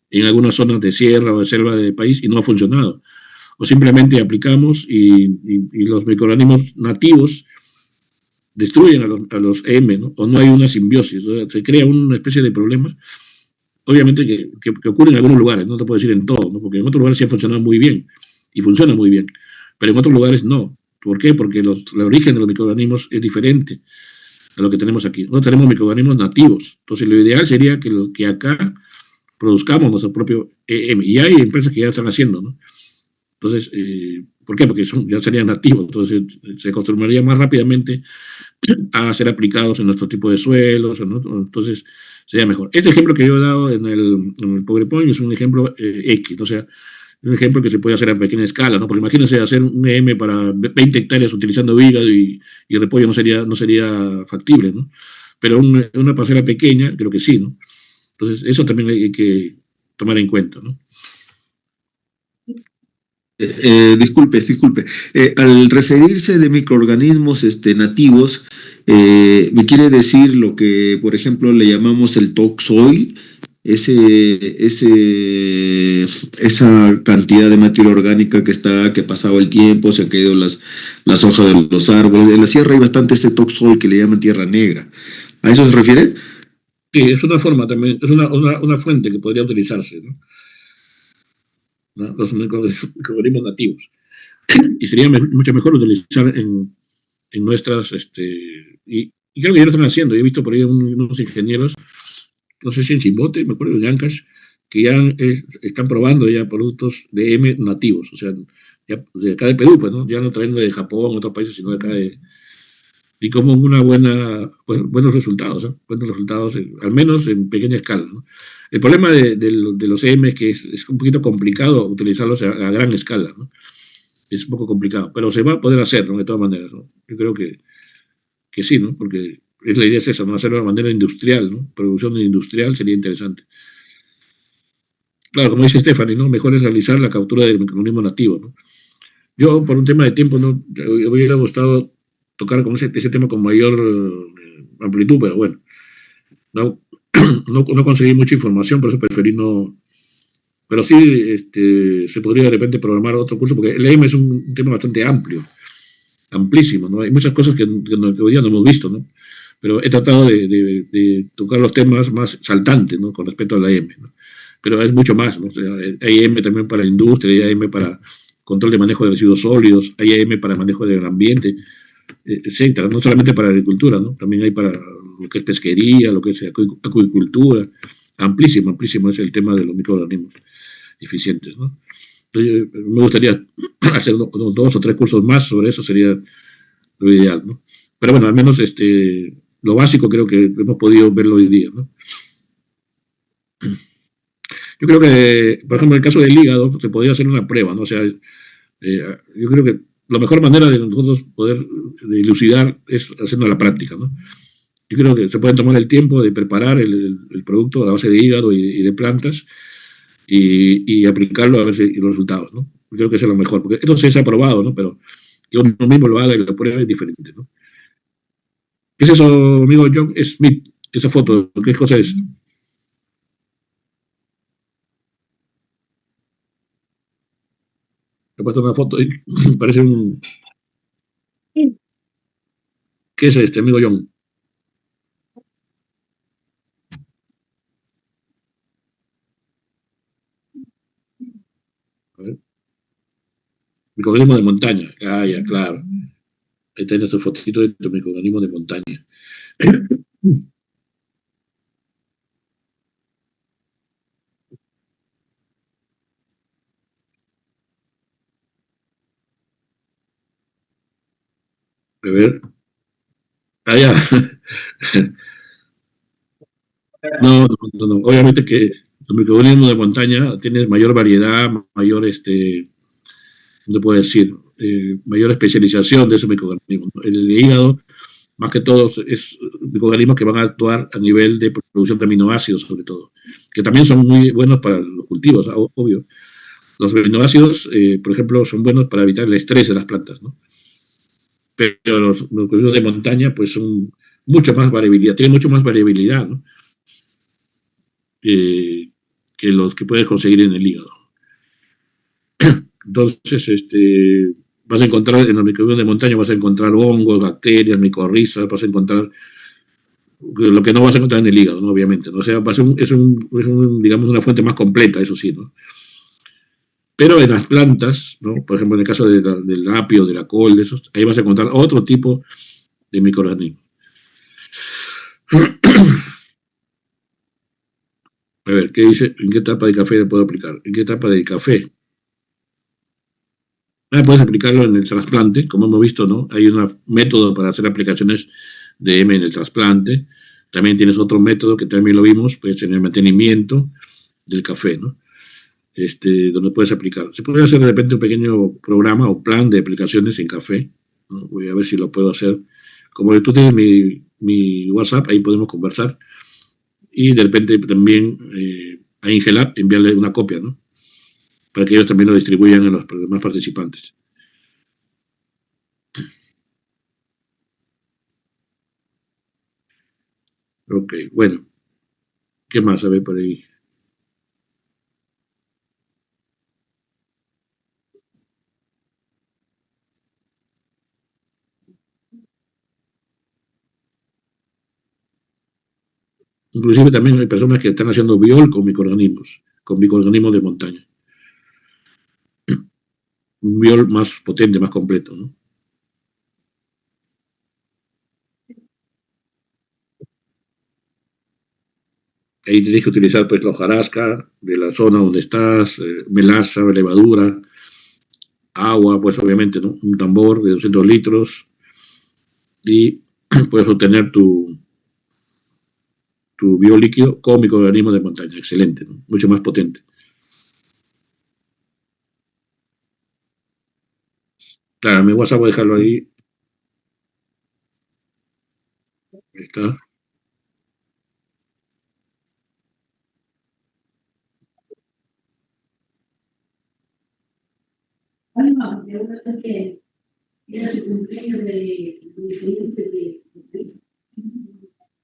en algunas zonas de sierra o de selva del país y no ha funcionado. O simplemente aplicamos y los microorganismos nativos destruyen a los EM, ¿no? O no hay una simbiosis, o sea, se crea una especie de problema, obviamente que ocurre en algunos lugares, no te puedo decir en todo, ¿no? Porque en otros lugares sí ha funcionado muy bien y funciona muy bien, pero en otros lugares no. ¿Por qué? Porque el origen de los microorganismos es diferente a lo que tenemos aquí. Nosotros tenemos microorganismos nativos, entonces lo ideal sería que acá produzcamos nuestro propio EM, y hay empresas que ya están haciendo, ¿no? Entonces, ¿por qué? Porque ya serían nativos, entonces se acostumbraría más rápidamente a ser aplicados en nuestro tipo de suelos, ¿no? Entonces sería mejor. Este ejemplo que yo he dado en el PowerPoint es un ejemplo X, o sea, un ejemplo que se puede hacer a pequeña escala, ¿no? Porque imagínense hacer un EM para 20 hectáreas utilizando hígado y repollo no sería factible, ¿no? Pero una parcela pequeña, creo que sí, ¿no? Entonces, eso también hay que tomar en cuenta, ¿no? Disculpe. Al referirse de microorganismos nativos, me quiere decir lo que, por ejemplo, le llamamos el topsoil, esa cantidad de materia orgánica que ha pasado el tiempo, se han caído las hojas de los árboles. En la sierra hay bastante ese topsoil que le llaman tierra negra. ¿A eso se refiere? Sí, es una forma también, es una fuente que podría utilizarse, ¿no? ¿No? Los microorganismos nativos. Y sería mucho mejor utilizar en nuestras, y creo que ya lo están haciendo. Yo he visto por ahí unos ingenieros, no sé si en Chimbote, me acuerdo, en Ancash, que ya están probando ya productos de M nativos, o sea, ya de acá de Perú, pues, ¿no? Ya no trayendo de Japón, otros países, sino de acá y como buenos resultados, ¿no? Buenos resultados, al menos en pequeña escala, ¿no? El problema de los EM es que es un poquito complicado utilizarlos a gran escala, ¿no? Es un poco complicado, pero se va a poder hacer, ¿no? De todas maneras, ¿no? Yo creo que sí, ¿no? Porque la idea es esa, ¿no? Hacerlo de manera industrial, ¿no? Producción industrial sería interesante. Claro, como dice Stephanie, ¿no? Mejor es realizar la captura del microorganismo nativo, ¿no? Yo, por un tema de tiempo, ¿no? Me hubiera gustado tocar con ese tema con mayor amplitud, pero bueno, no, no conseguí mucha información, por eso preferí no. Pero sí, se podría de repente programar otro curso, porque el EM es un tema bastante amplio, amplísimo, ¿no? Hay muchas cosas que hoy día no hemos visto, ¿no? Pero he tratado de tocar los temas más saltantes, ¿no? Con respecto a la EM, ¿no? pero es mucho más, ¿no? O sea, hay IAM también para la industria, hay IAM para control de manejo de residuos sólidos, hay IAM para manejo del ambiente, etcétera, no solamente para la agricultura, ¿no? También hay para lo que es pesquería, lo que es acuicultura, amplísimo, amplísimo es el tema de los microorganismos eficientes, ¿no? Entonces, me gustaría hacer 2 o 3 cursos más sobre eso, sería lo ideal, ¿no? Pero bueno, al menos lo básico creo que hemos podido verlo hoy día, ¿no? Yo creo que, por ejemplo, en el caso del hígado, se podría hacer una prueba, ¿no? O sea, yo creo que la mejor manera de nosotros poder dilucidar es haciendo la práctica, ¿no? Yo creo que se pueden tomar el tiempo de preparar el producto a base de hígado y de plantas y aplicarlo a ver si los resultados, ¿no? Yo creo que eso es lo mejor, porque esto sí se ha probado, ¿no? Pero que uno mismo lo haga y lo pruebe es diferente, ¿no? ¿Qué es eso, amigo John Smith? Esa foto, ¿qué cosa es? He puesto una foto y parece un... ¿Qué es amigo John? A ver. Microorganismo de montaña. Ah, ya, claro. Ahí tienes tu fotito de tu microorganismo de montaña. A ver. Ah, ya. No, no, no, no. Obviamente que los microorganismos de montaña tienes mayor variedad, mayor, ¿no puedo decir? Mayor especialización de esos microorganismos, ¿no? El hígado, más que todo, es microorganismos que van a actuar a nivel de producción de aminoácidos, sobre todo, que también son muy buenos para los cultivos, obvio. Los aminoácidos, por ejemplo, son buenos para evitar el estrés de las plantas, ¿no? Pero los microorganismos de montaña, pues son mucho más variabilidad, tienen mucho más variabilidad, ¿no? Que los que puedes conseguir en el hígado. Entonces, vas a encontrar en los microorganismos de montaña, vas a encontrar hongos, bacterias, micorrizas, vas a encontrar lo que no vas a encontrar en el hígado, ¿no? Obviamente, ¿no? O sea, digamos, una fuente más completa, eso sí, ¿no? Pero en las plantas, ¿no? Por ejemplo, en el caso del apio, de la col, de esos, ahí vas a encontrar otro tipo de microorganismos. A ver, ¿qué dice? ¿En qué etapa de café le puedo aplicar? ¿En qué etapa de café? Puedes aplicarlo en el trasplante, como hemos visto, ¿no? Hay un método para hacer aplicaciones de M en el trasplante. También tienes otro método que también lo vimos, pues en el mantenimiento del café, ¿no? Donde puedes aplicar. Se puede hacer de repente un pequeño programa o plan de aplicaciones en café, ¿no? Voy a ver si lo puedo hacer. Como tú tienes mi WhatsApp, ahí podemos conversar. Y de repente también a Ingelab enviarle una copia, ¿no? Para que ellos también lo distribuyan a los demás participantes. Ok, bueno. ¿Qué más a ver por ahí? Inclusive también hay personas que están haciendo biol con microorganismos de montaña. Un biol más potente, más completo, ¿no? Ahí tienes que utilizar pues la hojarasca de la zona donde estás, melaza, levadura, agua, pues obviamente, ¿no? Un tambor de 200 litros y puedes obtener tu biolíquido con microorganismos de montaña. Excelente, ¿no? Mucho más potente. Claro, mi WhatsApp voy a dejarlo ahí. Ahí está.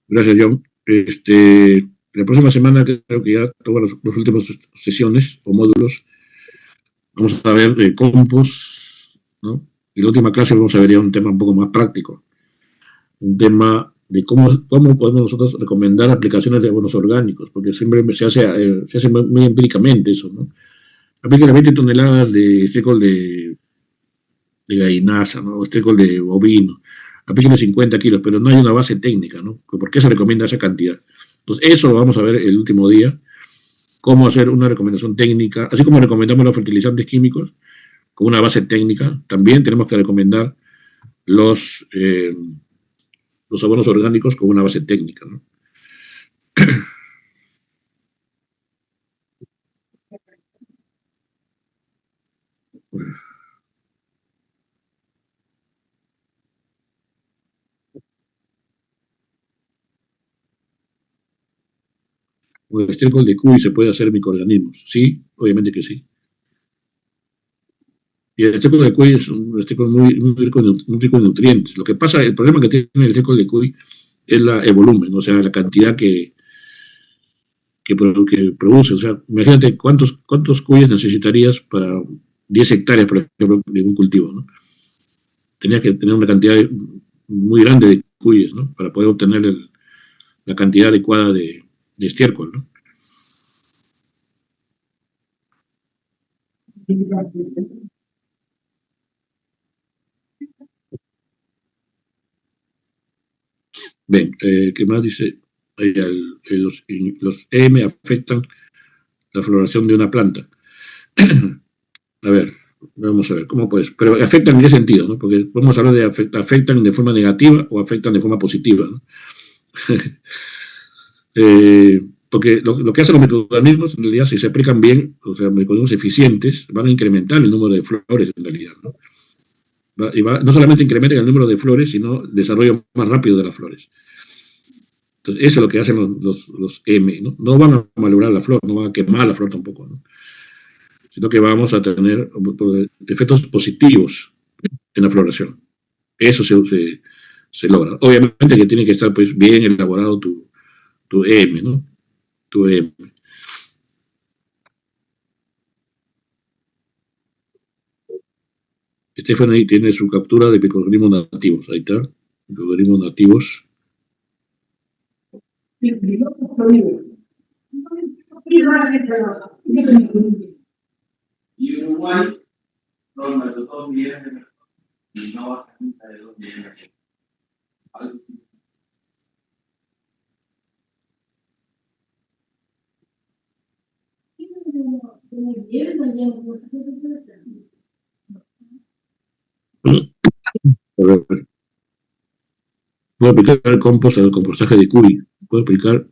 Gracias, John. La próxima semana creo que ya todas las últimas sesiones o módulos vamos a ver compost, ¿no? Y la última clase vamos a ver ya un tema un poco más práctico, un tema de cómo podemos nosotros recomendar aplicaciones de abonos orgánicos, porque siempre se hace muy empíricamente eso, ¿no? Apliquen 20 toneladas de estiércol de gallinaza, ¿no? O estiércol de bovino, apliquen 50 kilos, pero no hay una base técnica, ¿no? ¿Por qué se recomienda esa cantidad? Entonces, eso lo vamos a ver el último día, cómo hacer una recomendación técnica, así como recomendamos los fertilizantes químicos, con una base técnica, también tenemos que recomendar los abonos orgánicos con una base técnica, ¿no? Con el estiércol de cuy se puede hacer microorganismos, sí, obviamente que sí. Y el estiércol de cuy es un estiércol muy rico en nutrientes. Lo que pasa, el problema que tiene el estiércol de cuy es el volumen, o sea, la cantidad que produce. O sea, imagínate cuántos cuyes necesitarías para 10 hectáreas, por ejemplo, de un cultivo, ¿no? Tenías que tener una cantidad muy grande de cuyes, ¿no? Para poder obtener la cantidad adecuada de estiércol, ¿no? Bien, ¿qué más dice? Los EM afectan la floración de una planta. A ver, vamos a ver, ¿cómo puedes? Pero afectan en qué sentido, ¿no? Porque podemos hablar de afectan de forma negativa o afectan de forma positiva, ¿no? Porque lo que hacen los microorganismos, en realidad, si se aplican bien, o sea, microorganismos eficientes, van a incrementar el número de flores, en realidad, ¿no? No solamente incrementan el número de flores, sino el desarrollo más rápido de las flores. Entonces, eso es lo que hacen los M, ¿no? No van a malograr la flor, no van a quemar la flor tampoco, ¿no? Sino que vamos a tener efectos positivos en la floración. Eso se logra. Obviamente que tiene que estar pues bien elaborado tu EM, ¿no? Tu EM. Estefan ahí tiene su captura de microorganismos nativos. Ahí está. Microorganismos nativos. Y Uruguay, norma de 2 millones de personas, y no baja nunca de 2 millones de personas. A ver. Puedo aplicar el compost al compostaje de cuy. Puedo aplicar.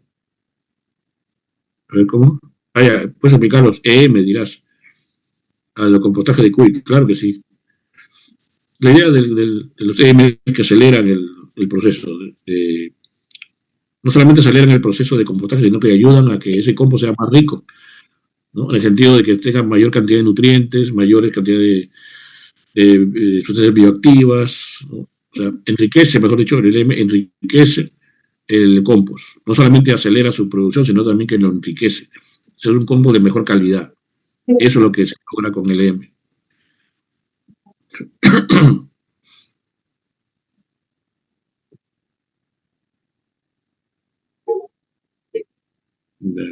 A ver cómo. Ah, ya, puedes aplicar los EM, dirás. Al compostaje de cuy. Claro que sí. La idea de los EM es que aceleran el proceso. No solamente aceleran el proceso de compostaje, sino que ayudan a que ese compost sea más rico, ¿no? En el sentido de que tenga mayor cantidad de nutrientes, mayores cantidad de sustancias bioactivas, ¿no? O sea, enriquece, mejor dicho, el EM enriquece el compost. No solamente acelera su producción, sino también que lo enriquece. Es un compost de mejor calidad. Eso es lo que se logra con el EM.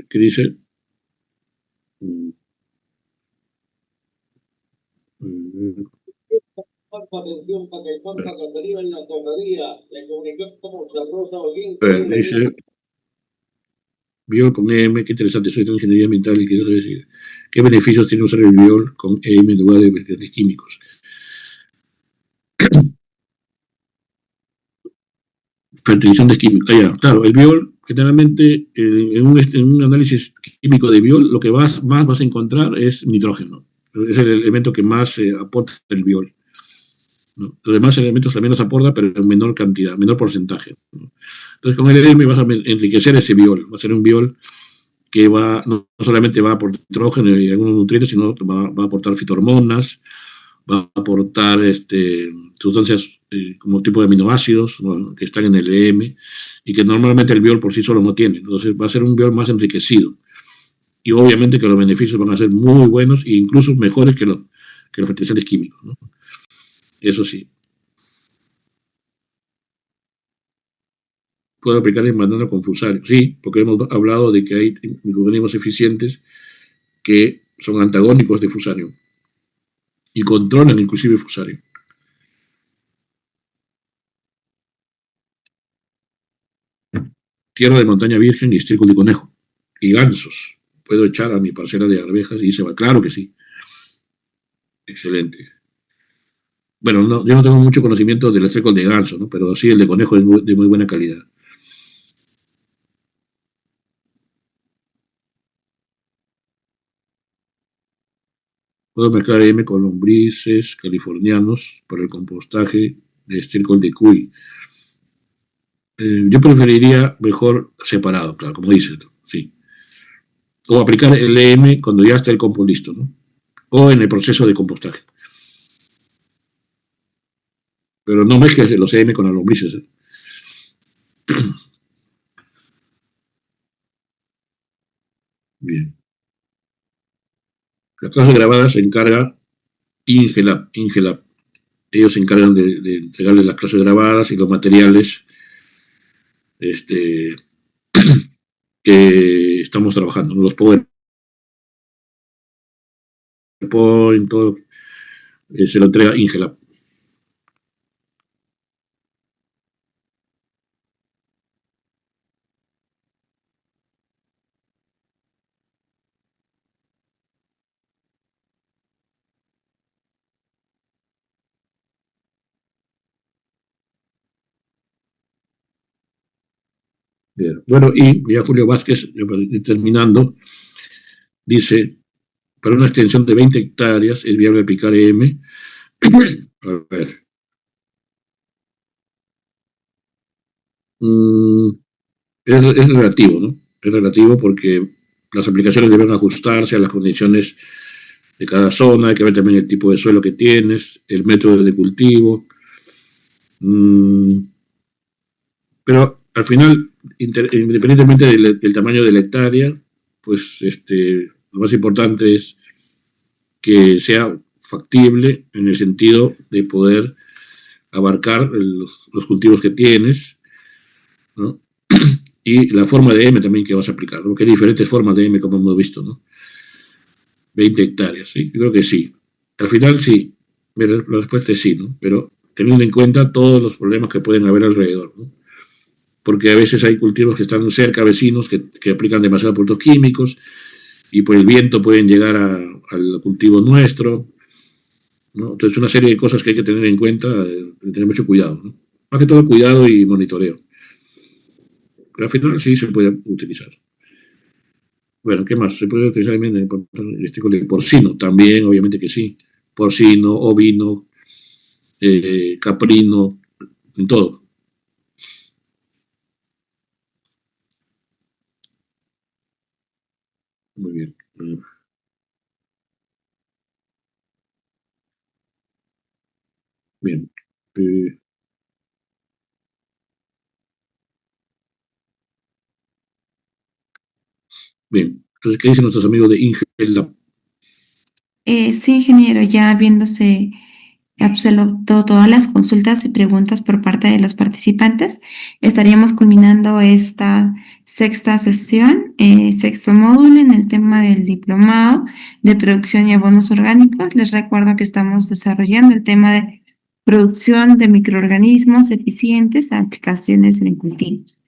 ¿Qué dice? Dice biol con EM, qué interesante, soy de ingeniería ambiental y quiero decir, ¿qué beneficios tiene usar el biol con EM en lugar de vertientes químicos? Fertilización de químicos. Ah, ya, claro, el biol, generalmente, en un análisis químico de biol, lo que más vas a encontrar es nitrógeno. Es el elemento que más aporta el biol, ¿no? Los demás elementos también los aporta, pero en menor cantidad, menor porcentaje, ¿no? Entonces, con el EM vas a enriquecer ese biol. Va a ser un biol que no solamente va a aportar nitrógeno y algunos nutrientes, sino va a aportar fitohormonas, va a aportar sustancias como tipo de aminoácidos, bueno, que están en el EM y que normalmente el biol por sí solo no tiene. Entonces va a ser un biol más enriquecido. Y obviamente que los beneficios van a ser muy buenos e incluso mejores que los fertilizantes químicos, ¿no? Eso sí. puede aplicar en banano con fusario. Sí, porque hemos hablado de que hay microorganismos eficientes que son antagónicos de fusario y controlan inclusive fusario. Tierra de montaña virgen y estiércol de conejo. Y gansos. ¿Puedo echar a mi parcela de arvejas y se va? Claro que sí. Excelente. Bueno, no, yo no tengo mucho conocimiento del estiércol de ganso, ¿no? Pero sí el de conejo es de muy buena calidad. Puedo mezclar M con lombrices californianos para el compostaje de estiércol de cuy. Yo preferiría mejor separado, claro, como dices, sí. O aplicar el EM cuando ya está el compost listo, ¿no? O en el proceso de compostaje. Pero no mezcles los EM con las lombrices, ¿eh? Bien. La clase grabada se encarga Ingelab. Ellos se encargan de entregarle las clases grabadas y los materiales que estamos trabajando, ¿no? Los PowerPoint, todo, se lo entrega Ingelab. Bien. Bueno, y ya Julio Vázquez, terminando, dice, para una extensión de 20 hectáreas es viable aplicar EM. A ver. Es relativo, ¿no? Es relativo porque las aplicaciones deben ajustarse a las condiciones de cada zona, hay que ver también el tipo de suelo que tienes, el método de cultivo. Pero al final, independientemente del tamaño de la hectárea, pues lo más importante es que sea factible en el sentido de poder abarcar los cultivos que tienes, ¿no? Y la forma de M también que vas a aplicar, porque hay diferentes formas de M como hemos visto, ¿no? 20 hectáreas, ¿sí? Yo creo que sí. Al final sí, la respuesta es sí, ¿no? Pero teniendo en cuenta todos los problemas que pueden haber alrededor, ¿no? Porque a veces hay cultivos que están cerca, vecinos, que aplican demasiados productos químicos y por el viento pueden llegar al cultivo nuestro, ¿no? Entonces una serie de cosas que hay que tener en cuenta, tener mucho cuidado, ¿no? Más que todo cuidado y monitoreo. Pero al final sí se puede utilizar. Bueno, ¿qué más? Se puede utilizar también el estiércol de porcino, también, obviamente que sí. Porcino, ovino, caprino, en todo. Muy bien. Bien. Bien. Entonces, ¿qué dicen nuestros amigos de Ingel? Sí, ingeniero, ya habiéndose absoluto todas las consultas y preguntas por parte de los participantes, estaríamos culminando esta sexta sesión, sexto módulo en el tema del diplomado de producción y abonos orgánicos. Les recuerdo que estamos desarrollando el tema de producción de microorganismos eficientes a aplicaciones en cultivos.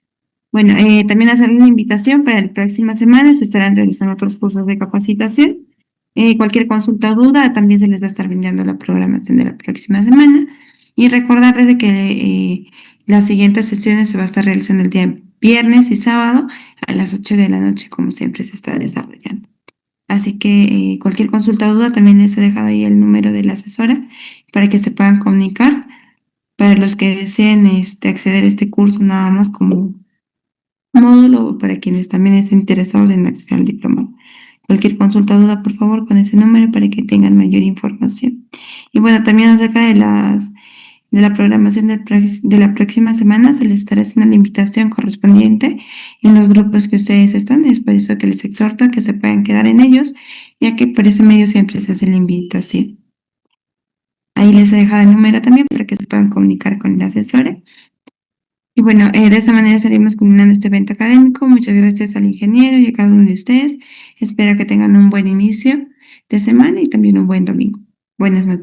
Bueno, también hacer una invitación para la próxima semana, se estarán realizando otros cursos de capacitación. Cualquier consulta o duda también se les va a estar brindando la programación de la próxima semana. Y recordarles de que las siguientes sesiones se va a estar realizando el día viernes y sábado a las 8 de la noche, como siempre se está desarrollando. Así que cualquier consulta o duda también les he dejado ahí el número de la asesora para que se puedan comunicar. Para los que deseen acceder a este curso nada más como módulo o para quienes también estén interesados en acceder al diplomado. Cualquier consulta o duda, por favor, con ese número para que tengan mayor información. Y bueno, también acerca de la programación de la próxima semana, se les estará haciendo la invitación correspondiente en los grupos que ustedes están. Es por eso que les exhorto a que se puedan quedar en ellos, ya que por ese medio siempre se hace la invitación. Ahí les he dejado el número también para que se puedan comunicar con la asesora. Y bueno, de esa manera estaremos culminando este evento académico. Muchas gracias al ingeniero y a cada uno de ustedes. Espero que tengan un buen inicio de semana y también un buen domingo. Buenas noches.